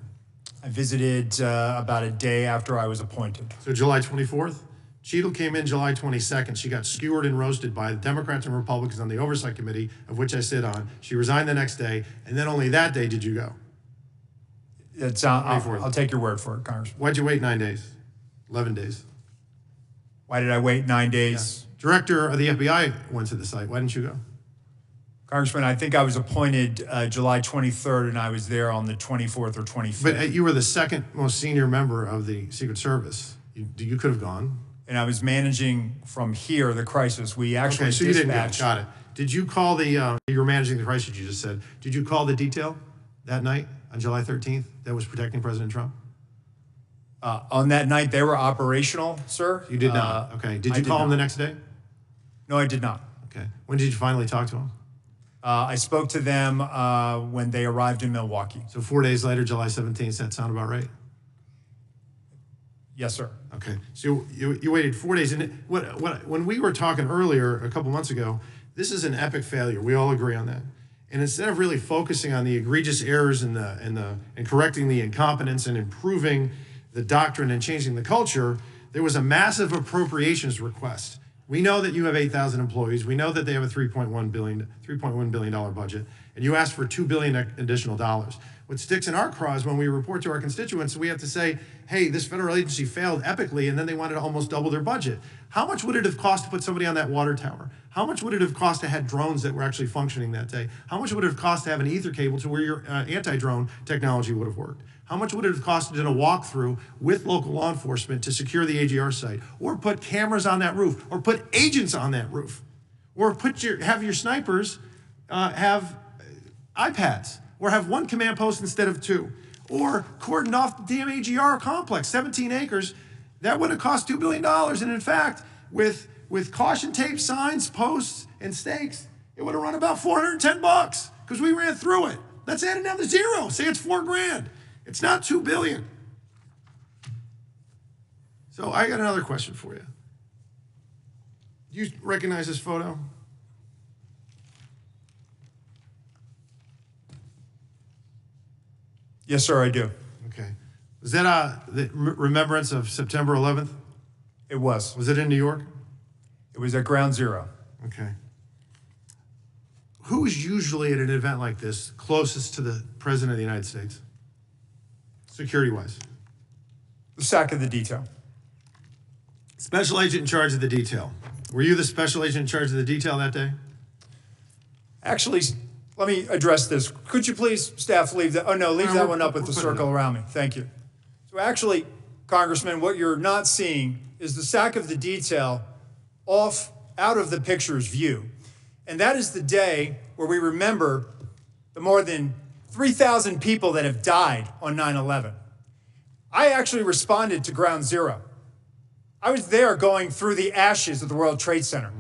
I visited about a day after I was appointed. So July 24th? Cheadle came in July 22nd. She got skewered and roasted by the Democrats and Republicans on the Oversight Committee, of which I sit on. She resigned the next day, and then only that day did you go. I'll take your word for it, Congressman. Why'd you wait 9 days? 11 days? Why did I wait 9 days? Yeah. Director of the FBI went to the site. Why didn't you go? Congressman, I think I was appointed July 23rd, and I was there on the 24th or 25th. But you were the second most senior member of the Secret Service. You could have gone. And I was managing from here the crisis. We actually so you didn't go. dispatched. Got it. Did you call the, you were managing the crisis you just said. Did you call the detail that night on July 13th that was protecting President Trump? On that night, they were operational, sir. You did not. Okay. Did you call him the next day? No, I did not. Okay. When did you finally talk to him? I spoke to them when they arrived in Milwaukee. So 4 days later, July 17th, does that sound about right? Yes, sir. Okay. So you waited 4 days. And when we were talking earlier, a couple months ago, this is an epic failure. We all agree on that. And instead of really focusing on the egregious errors and correcting the incompetence and improving the doctrine and changing the culture, there was a massive appropriations request. We know that you have 8,000 employees. We know that they have a $3.1 billion budget, and you asked for $2 billion additional dollars. What sticks in our craw is when we report to our constituents, we have to say, hey, this federal agency failed epically, and then they wanted to almost double their budget. How much would it have cost to put somebody on that water tower? How much would it have cost to have drones that were actually functioning that day? How much would it have cost to have an ether cable to where your anti-drone technology would have worked? How much would it have cost to do a walkthrough with local law enforcement to secure the AGR site, or put cameras on that roof, or put agents on that roof, or have your snipers have iPads, or have one command post instead of 2, or cordon off the damn AGR complex, 17 acres? That would have cost $2 billion. And in fact, with caution tape, signs, posts, and stakes, it would have run about $410 because we ran through it. Let's add another zero. Say it's $4 grand. It's not $2 billion. So I got another question for you. Do you recognize this photo? Yes, sir, I do. Okay. Was that the remembrance of September 11th? It was. Was it in New York? It was at Ground Zero. Okay. Who is usually at an event like this closest to the President of the United States, security-wise? The SAC of the detail. Special agent in charge of the detail. Were you the special agent in charge of the detail that day? Actually, let me address this. Could you please, staff, leave that? Oh, no, leave that one up with the circle around me. Thank you. So actually, Congressman, what you're not seeing is the SAC of the detail out of the picture's view. And that is the day where we remember the more than 3,000 people that have died on 9/11. I actually responded to Ground Zero. I was there going through the ashes of the World Trade Center.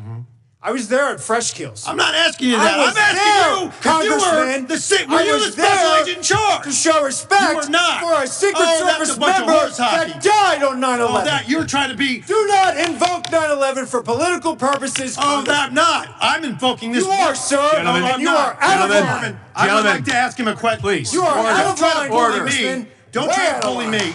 I was there at Fresh Kills. I'm not asking you that. I'm asking you, Congressman. were you the special agent in charge? To show respect You were not. for a Secret That's Service a bunch of member horse hockey. that died on 9/11. Oh, that you're trying to be. Do not invoke 9/11 for political purposes. Oh, I'm not. I'm invoking this. You are, sir. Gentlemen, and you are out of line. I would like to ask him a question. Please. You are out of line, Don't try to bully Congressman. me. Don't Way try out to of bully line. me.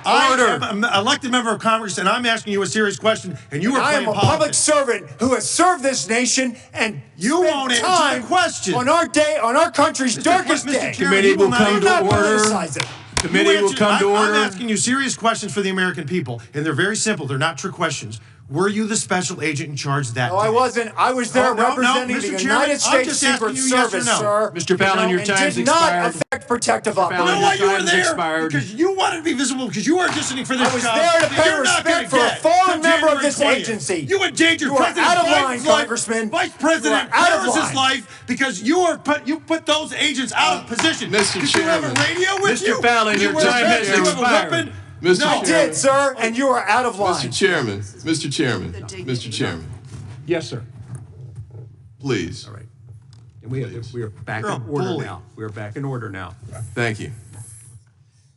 I am an elected member of Congress, and I'm asking you a serious question, and you are I playing am a public politics. servant who has served this nation and You spent won't answer time the question. on our country's darkest Mr. day. Chairman, Committee you will come Do to not order. politicize it. Committee will come to order. I'm asking you serious questions for the American people, and they're very simple. They're not trick questions. Were you the special agent in charge that No, I day? wasn't. I was there No, representing Mr. the Chairman, United I'm States just asking Secret you yes or Service, no. sir. Mr. Fallon, your and time's did not expired. affect protective Fallon, You know operations. why you were time's there? expired. Because you wanted to be visible, because you were auditioning for this I was job there to that pay you're not gonna respect for a get fallen till member of this January 20th. agency. You endangered You are President out of Biden's line, life, Congressman. Vice President You are out of Harris's line. life, because you put those agents out of position. Mr. Did you have a Chairman. radio with Mr. you? Fallon, Did you your wear time a has vest? Did you have a expired. weapon? Mr. No. I did, sir, and you are out of line. Mr. Chairman, Mr. Chairman, Mr. Chairman, Yes, sir. please. All right. And we are back You're a in order bully. now. We are back in order now. Thank you.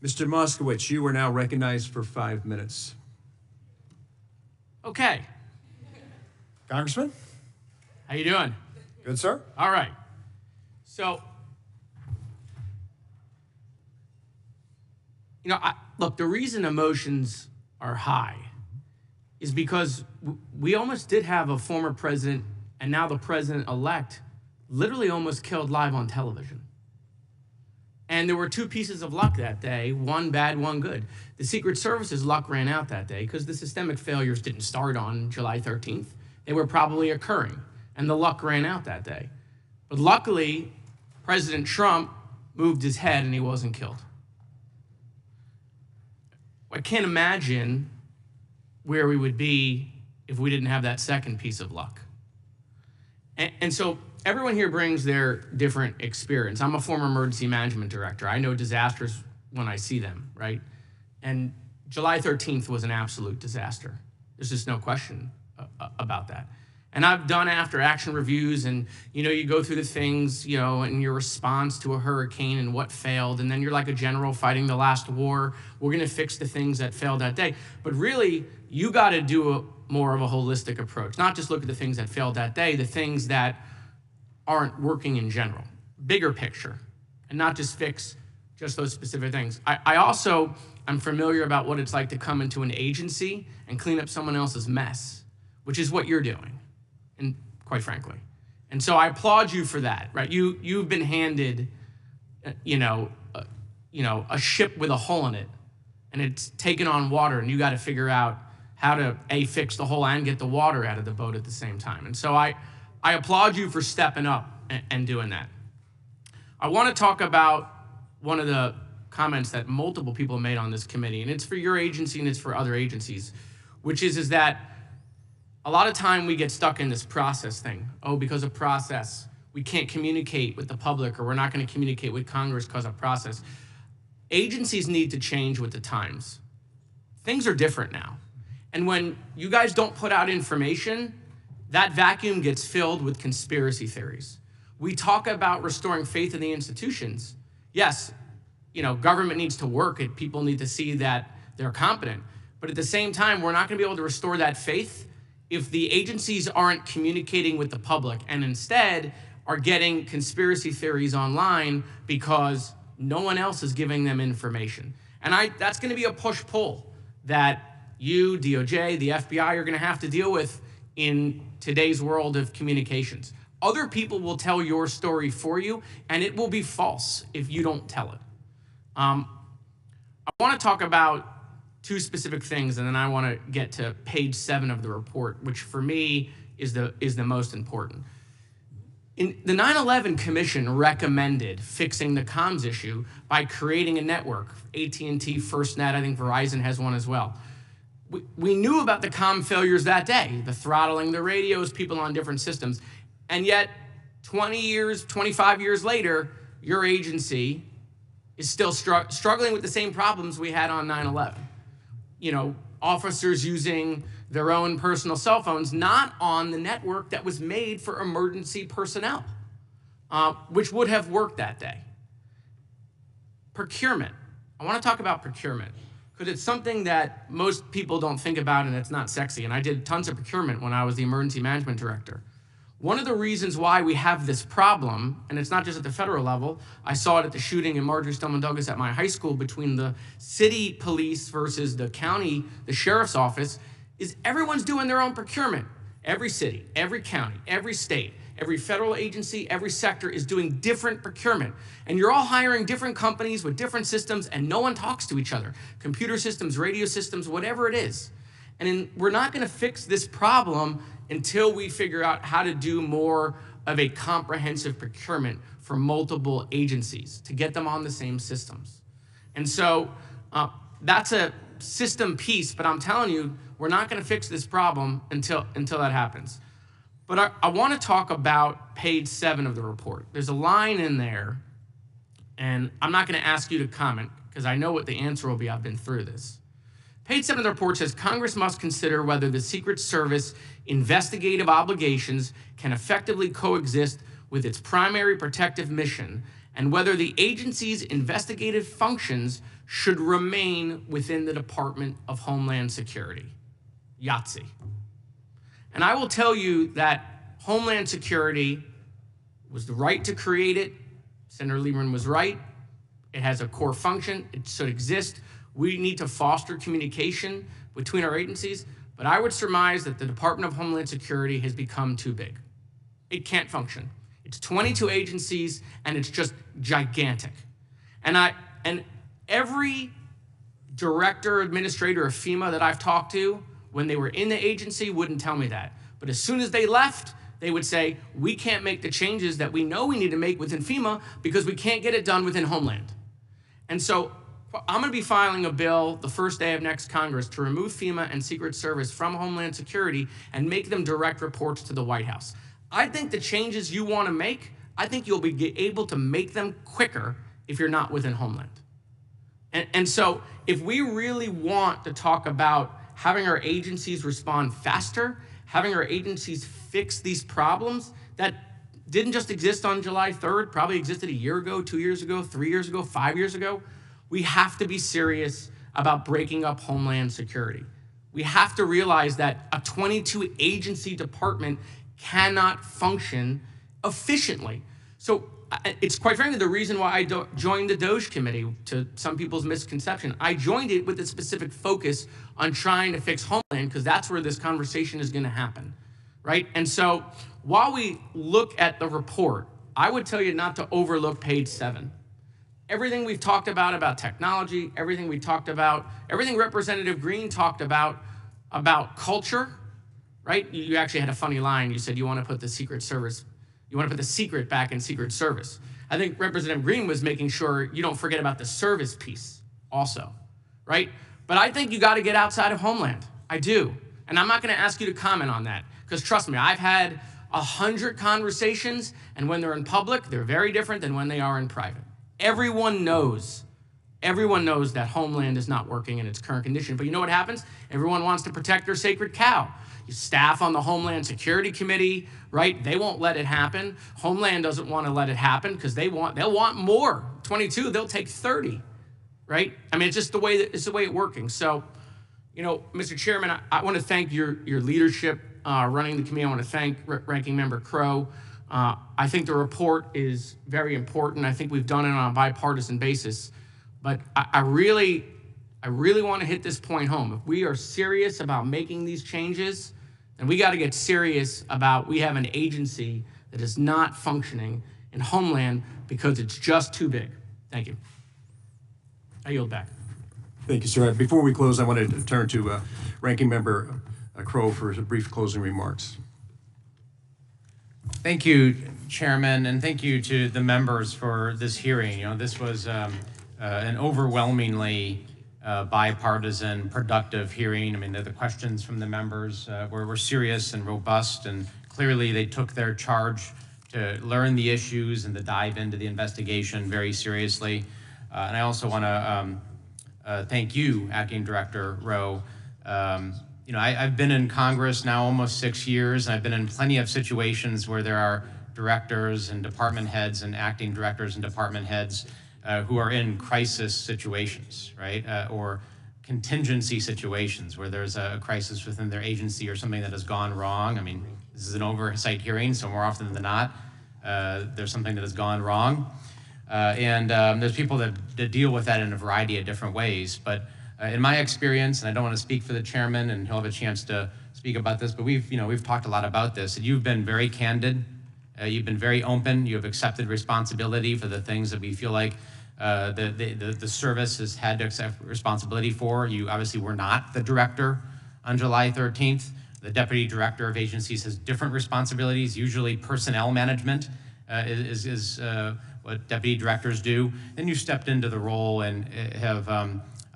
Mr. Moskowitz, you are now recognized for 5 minutes. Okay, Congressman? how you doing? Good, sir. All right. So, look, the reason emotions are high is because we almost did have a former president, and now the president-elect literally almost killed live on television. And there were two pieces of luck that day, one bad, one good. The Secret Service's luck ran out that day because the systemic failures didn't start on July 13th. They were probably occurring, and the luck ran out that day. But luckily, President Trump moved his head and he wasn't killed. I can't imagine where we would be if we didn't have that second piece of luck. And so everyone here brings their different experience. I'm a former emergency management director. I know disasters when I see them, right? And July 13th was an absolute disaster. There's just no question about that. And I've done after action reviews, and you go through the things, and your response to a hurricane and what failed, and then you're like a general fighting the last war. We're gonna fix the things that failed that day. But really, you gotta do more of a holistic approach. Not just look at the things that failed that day, the things that aren't working in general. Bigger picture, and not just fix just those specific things. I also am familiar about what it's like to come into an agency and clean up someone else's mess, which is what you're doing. And quite frankly. And so I applaud you for that, right? You've been handed, a ship with a hole in it, and it's taken on water, and you got to figure out how to fix the hole and get the water out of the boat at the same time. And so I applaud you for stepping up and doing that. I want to talk about one of the comments that multiple people made on this committee, and it's for your agency and it's for other agencies, which is that a lot of time we get stuck in this process thing. Oh, because of process, we can't communicate with the public, or we're not going to communicate with Congress because of process. Agencies need to change with the times. Things are different now. And when you guys don't put out information, that vacuum gets filled with conspiracy theories. We talk about restoring faith in the institutions. Yes, government needs to work and people need to see that they're competent. But at the same time, we're not going to be able to restore that faith if the agencies aren't communicating with the public and instead are getting conspiracy theories online because no one else is giving them information. And that's going to be a push-pull that you, DOJ, the FBI are going to have to deal with in today's world of communications. Other people will tell your story for you, and it will be false if you don't tell it. I want to talk about two specific things, and then I want to get to page 7 of the report, which for me is the most important. The 9/11 Commission recommended fixing the comms issue by creating a network. AT&T, FirstNet, I think Verizon has one as well. We knew about the comm failures that day, the throttling the radios, people on different systems, and yet 20 years, 25 years later, your agency is still struggling with the same problems we had on 9/11. officers using their own personal cell phones, not on the network that was made for emergency personnel, which would have worked that day. Procurement. I want to talk about procurement because it's something that most people don't think about and it's not sexy. And I did tons of procurement when I was the emergency management director. One of the reasons why we have this problem, and it's not just at the federal level, I saw it at the shooting in Marjorie Stoneman Douglas at my high school between the city police versus the county, the sheriff's office, is everyone's doing their own procurement. Every city, every county, every state, every federal agency, every sector is doing different procurement. And you're all hiring different companies with different systems and no one talks to each other. Computer systems, radio systems, whatever it is. And we're not gonna fix this problem until we figure out how to do more of a comprehensive procurement for multiple agencies to get them on the same systems. And so that's a system piece, but I'm telling you, we're not gonna fix this problem until that happens. But I wanna talk about page 7 of the report. There's a line in there, and I'm not gonna ask you to comment because I know what the answer will be, I've been through this. Page 7 of the report says, Congress must consider whether the Secret Service investigative obligations can effectively coexist with its primary protective mission and whether the agency's investigative functions should remain within the Department of Homeland Security. Yahtzee. And I will tell you that Homeland Security was the right to create it. Senator Lieberman was right. It has a core function. It should exist. We need to foster communication between our agencies, but I would surmise that the Department of Homeland Security has become too big. It can't function. It's 22 agencies, and it's just gigantic. And every director, administrator of FEMA that I've talked to, when they were in the agency, wouldn't tell me that. But as soon as they left, they would say, we can't make the changes that we know we need to make within FEMA because we can't get it done within Homeland. And so I'm gonna be filing a bill the first day of next Congress to remove FEMA and Secret Service from Homeland Security and make them direct reports to the White House. I think the changes you wanna make, I think you'll be able to make them quicker if you're not within Homeland. And so if we really want to talk about having our agencies respond faster, having our agencies fix these problems that didn't just exist on July 3rd, probably existed a year ago, 2 years ago, 3 years ago, 5 years ago, we have to be serious about breaking up Homeland Security. We have to realize that a 22 agency department cannot function efficiently. So it's quite frankly the reason why I joined the DOJ committee, to some people's misconception. I joined it with a specific focus on trying to fix Homeland because that's where this conversation is gonna happen, right? And so while we look at the report, I would tell you not to overlook page 7. Everything we've talked about technology, everything we talked about, everything Representative Green talked about culture, right? You actually had a funny line. You said you want to put the Secret Service, you want to put the secret back in Secret Service. I think Representative Green was making sure you don't forget about the service piece also, right? But I think you got to get outside of Homeland. I do. And I'm not going to ask you to comment on that because trust me, I've had 100 conversations, and when they're in public, they're very different than when they are in private. Everyone knows that Homeland is not working in its current condition. But you know what happens? Everyone wants to protect their sacred cow. You staff on the Homeland Security Committee, right? They won't let it happen. Homeland doesn't want to let it happen because they'll want more. 22, they'll take 30, right? I mean, it's just the way it's working. So, you know, Mr. Chairman, I want to thank your leadership running the committee. I want to thank Ranking Member Crowe. I think the report is very important. I think we've done it on a bipartisan basis, but I really want to hit this point home. If we are serious about making these changes, then we got to get serious about we have an agency that is not functioning in Homeland because it's just too big. Thank you. I yield back. Thank you, sir. Before we close, I want to turn to Ranking Member Crowe for brief closing remarks. Thank you, Chairman, and thank you to the members for this hearing. You know, this was an overwhelmingly bipartisan, productive hearing. I mean, the questions from the members were serious and robust, and clearly they took their charge to learn the issues and to dive into the investigation very seriously. And I also want to thank you, Acting Director Rowe, You know, I've been in Congress now almost 6 years, and I've been in plenty of situations where there are directors and department heads and acting directors and department heads who are in crisis situations, right? Or contingency situations where there's a crisis within their agency or something that has gone wrong. I mean, this is an oversight hearing, so more often than not, there's something that has gone wrong. There's people that deal with that in a variety of different ways. But in my experience, and I don't want to speak for the chairman, and he'll have a chance to speak about this, but we've talked a lot about this, and you've been very candid. You've been very open. You have accepted responsibility for the things that we feel like the service has had to accept responsibility for. You obviously were not the director on July 13th. The deputy director of agencies has different responsibilities. Usually personnel management is what deputy directors do. Then you stepped into the role and have,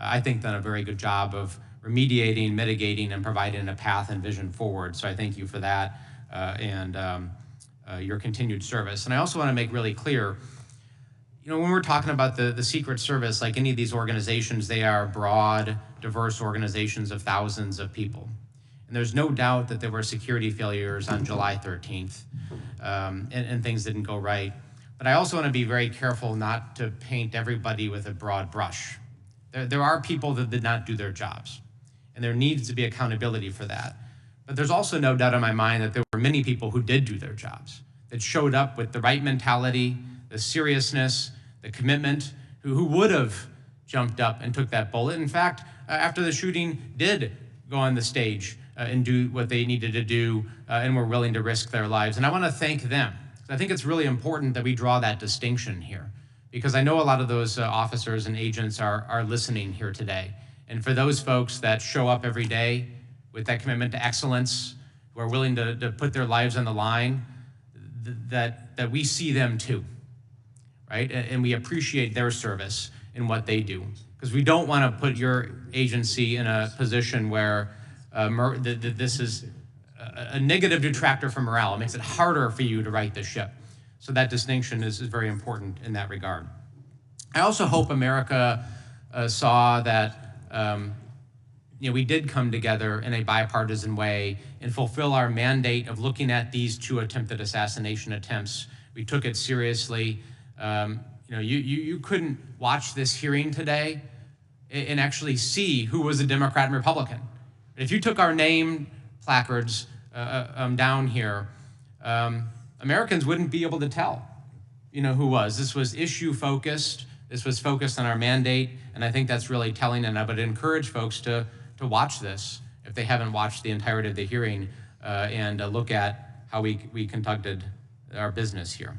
I think, done a very good job of remediating, mitigating, and providing a path and vision forward. So I thank you for that and your continued service. And I also want to make really clear, you know, when we're talking about the Secret Service, like any of these organizations, they are broad, diverse organizations of thousands of people. And there's no doubt that there were security failures on July 13th and things didn't go right. But I also want to be very careful not to paint everybody with a broad brush. There are people that did not do their jobs, and there needs to be accountability for that. But there's also no doubt in my mind that there were many people who did do their jobs, that showed up with the right mentality, the seriousness, the commitment, who would have jumped up and took that bullet. In fact, after the shooting, did go on the stage and do what they needed to do and were willing to risk their lives. And I want to thank them. I think it's really important that we draw that distinction here, because I know a lot of those officers and agents are listening here today. And for those folks that show up every day with that commitment to excellence, who are willing to put their lives on the line, that we see them too, right? And we appreciate their service in what they do, because we don't want to put your agency in a position where this is a negative detractor from morale. It makes it harder for you to right the ship. So that distinction is very important in that regard. I also hope America saw that we did come together in a bipartisan way and fulfill our mandate of looking at these 2 attempted assassination attempts. We took it seriously. You couldn't watch this hearing today and actually see who was a Democrat and Republican. If you took our name placards down here, Americans wouldn't be able to tell, who was. This was issue focused. This was focused on our mandate, and I think that's really telling. And I would encourage folks to watch this if they haven't watched the entirety of the hearing and look at how we conducted our business here.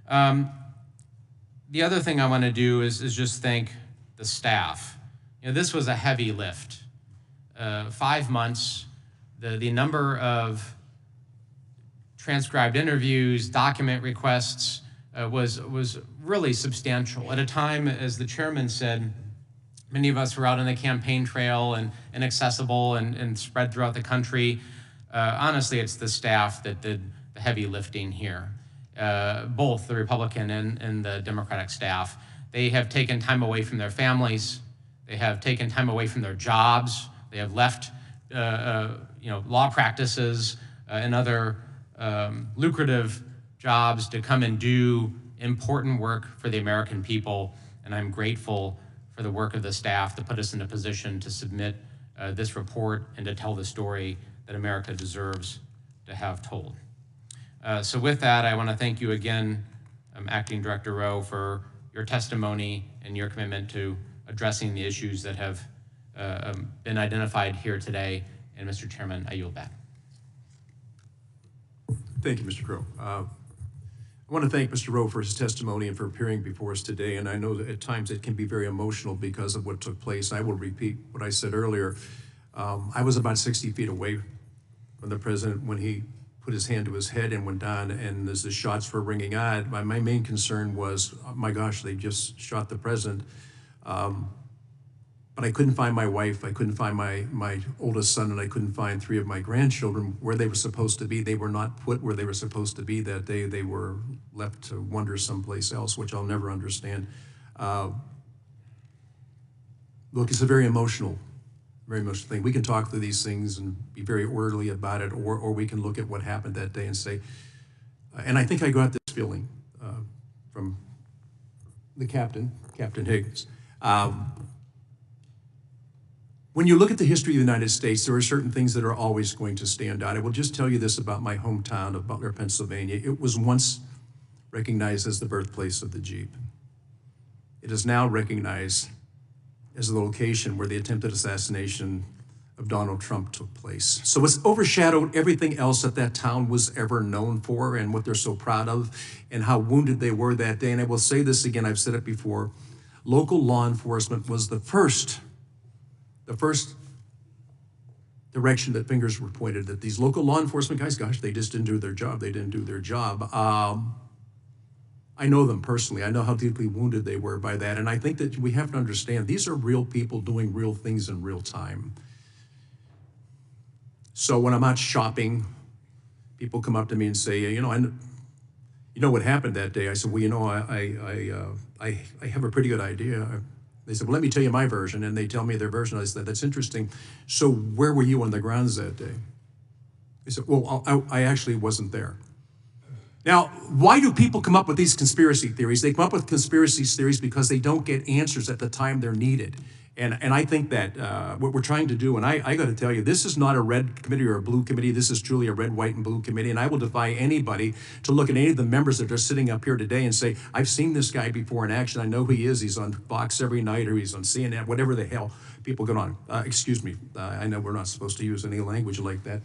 The other thing I want to do is just thank the staff. This was a heavy lift. 5 months, the number of transcribed interviews, document requests was really substantial. At a time, as the chairman said, many of us were out on the campaign trail and accessible and spread throughout the country. Honestly, it's the staff that did the heavy lifting here, both the Republican and the Democratic staff. They have taken time away from their families. They have taken time away from their jobs. They have left law practices and other lucrative jobs to come and do important work for the American people. And I'm grateful for the work of the staff to put us in a position to submit this report and to tell the story that America deserves to have told. So with that, I want to thank you again, Acting Director Rowe, for your testimony and your commitment to addressing the issues that have been identified here today. And Mr. Chairman, I yield back. Thank you, Mr. Crow. I want to thank Mr. Rowe for his testimony and for appearing before us today. And I know that at times it can be very emotional because of what took place. I will repeat what I said earlier. I was about 60 feet away from the president when he put his hand to his head and went down, and as the shots were ringing out, my main concern was, oh my gosh, they just shot the president. But I couldn't find my wife, I couldn't find my oldest son, and I couldn't find 3 of my grandchildren where they were supposed to be. They were not put where they were supposed to be that day. They were left to wander someplace else, which I'll never understand. Look, it's a very emotional very much the thing. We can talk through these things and be very orderly about it, or we can look at what happened that day and say, and I think I got this feeling from the captain, Captain Higgins. When you look at the history of the United States, there are certain things that are always going to stand out. I will just tell you this about my hometown of Butler, Pennsylvania. It was once recognized as the birthplace of the Jeep. It is now recognized as the location where the attempted assassination of Donald Trump took place. So it's overshadowed everything else that that town was ever known for and what they're so proud of and how wounded they were that day. And I will say this again, I've said it before, local law enforcement was the first direction that fingers were pointed, that these local law enforcement guys, gosh, they just didn't do their job. They didn't do their job. I know them personally. I know how deeply wounded they were by that. And I think that we have to understand these are real people doing real things in real time. So when I'm out shopping, people come up to me and say, you know what happened that day? I said, well, I have a pretty good idea. They said, well, let me tell you my version. And they tell me their version. I said, that's interesting. So where were you on the grounds that day? They said, well, I actually wasn't there. Now, why do people come up with these conspiracy theories? They come up with conspiracy theories because they don't get answers at the time they're needed. And I think that what we're trying to do, and I got to tell you, this is not a red committee or a blue committee. This is truly a red, white, and blue committee. And I will defy anybody to look at any of the members that are sitting up here today and say, I've seen this guy before in action. I know who he is. He's on Fox every night, or he's on CNN, whatever the hell people get on. Excuse me. I know we're not supposed to use any language like that.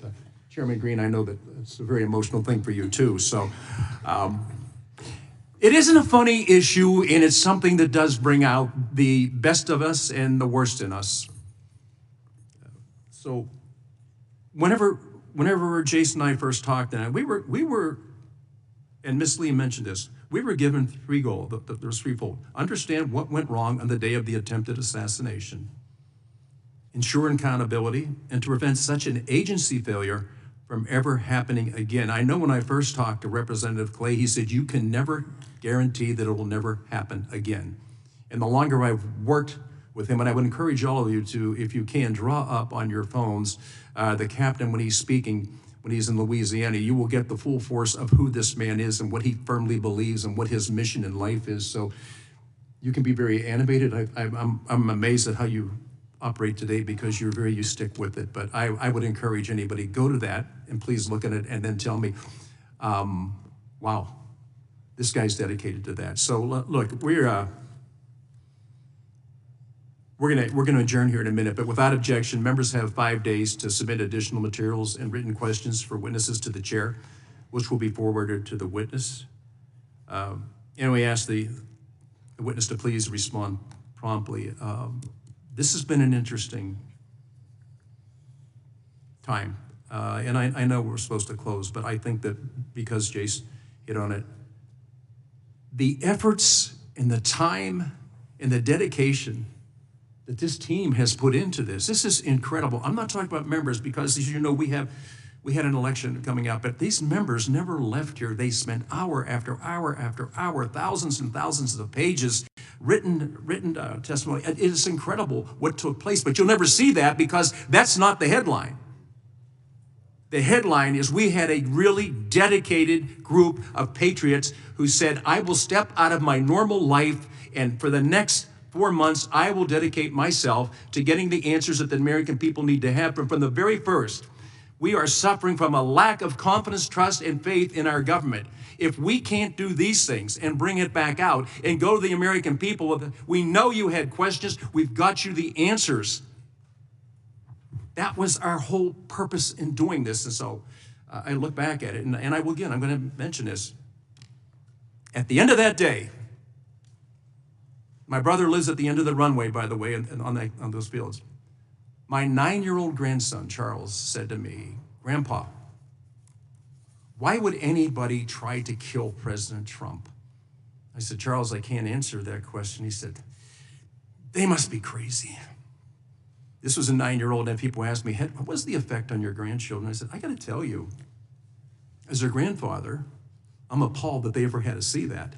Chairman Green, I know that it's a very emotional thing for you too. So it isn't a funny issue, and it's something that does bring out the best of us and the worst in us. So whenever Jason and I first talked, and we were, and Miss Lee mentioned this, we were given three goals. There's threefold. Understand what went wrong on the day of the attempted assassination, ensure accountability, and to prevent such an agency failure from ever happening again. I know when I first talked to Representative Clay, he said, you can never guarantee that it will never happen again. And the longer I've worked with him, and I would encourage all of you to, if you can, draw up on your phones the captain when he's speaking, when he's in Louisiana, you will get the full force of who this man is and what he firmly believes and what his mission in life is. So you can be very animated. I'm amazed at how you operate today because you stick with it. But I would encourage anybody, go to that and please look at it and then tell me, wow, this guy's dedicated to that. So look, we're gonna adjourn here in a minute, but without objection, members have 5 days to submit additional materials and written questions for witnesses to the chair, which will be forwarded to the witness. And we ask the witness to please respond promptly. This has been an interesting time. And I know we're supposed to close, but I think that because Jace hit on it, the efforts and the time and the dedication that this team has put into this is incredible. I'm not talking about members because, as you know, we had an election coming up, but these members never left here. They spent hour after hour after hour, thousands and thousands of pages, written testimony. It is incredible what took place, but you'll never see that because that's not the headline. The headline is we had a really dedicated group of patriots who said, I will step out of my normal life, and for the next 4 months, I will dedicate myself to getting the answers that the American people need to have. From the very first, we are suffering from a lack of confidence, trust, and faith in our government. If we can't do these things and bring it back out and go to the American people, we know you had questions, we've got you the answers. That was our whole purpose in doing this. And so I look back at it, and I'm going to mention this. At the end of that day, my brother lives at the end of the runway, by the way, on those fields. My 9-year-old grandson, Charles, said to me, Grandpa, why would anybody try to kill President Trump? I said, Charles, I can't answer that question. He said, they must be crazy. This was a 9-year-old, and people asked me, what was the effect on your grandchildren? I said, I got to tell you, as their grandfather, I'm appalled that they ever had to see that.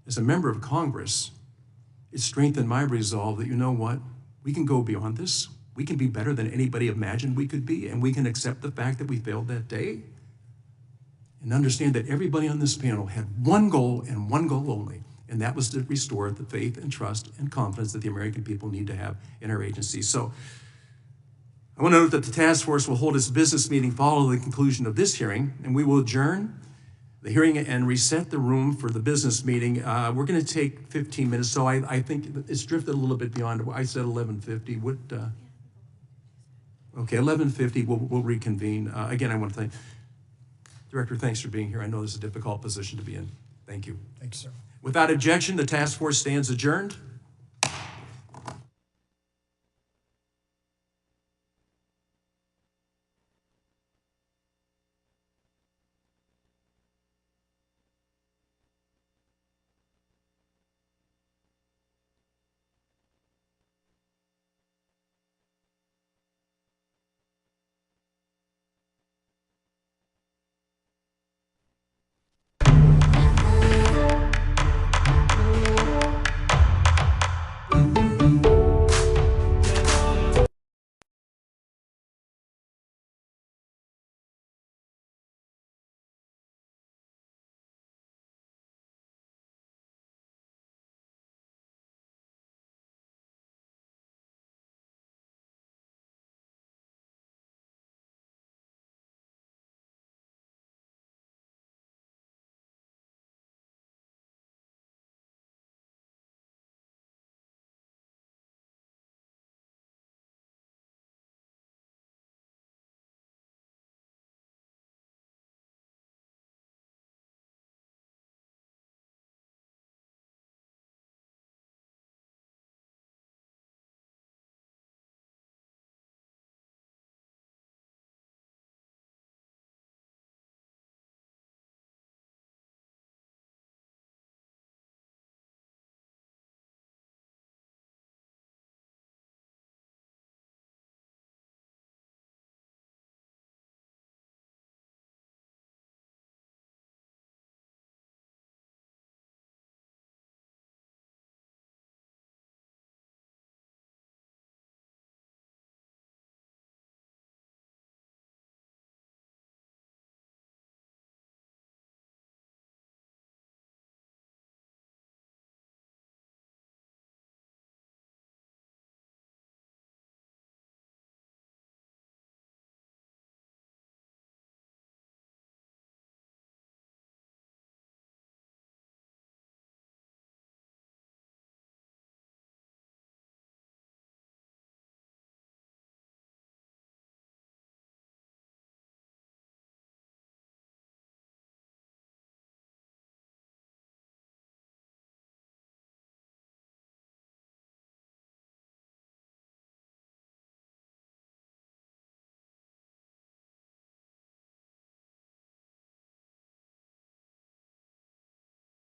As a member of Congress, it strengthened my resolve that, you know what, we can go beyond this. we can be better than anybody imagined we could be, and we can accept the fact that we failed that day, and understand that everybody on this panel had one goal and one goal only, and that was to restore the faith and trust and confidence that the American people need to have in our agency. So I want to note that the task force will hold its business meeting following the conclusion of this hearing, and we will adjourn the hearing and reset the room for the business meeting. We're going to take 15 minutes, so I think it's drifted a little bit beyond. I said 11:50. Okay, 11:50. We'll reconvene. Again, I want to thank Director. Thanks for being here. I know this is a difficult position to be in. Thank you. Thank you, sir. Without objection, the task force stands adjourned.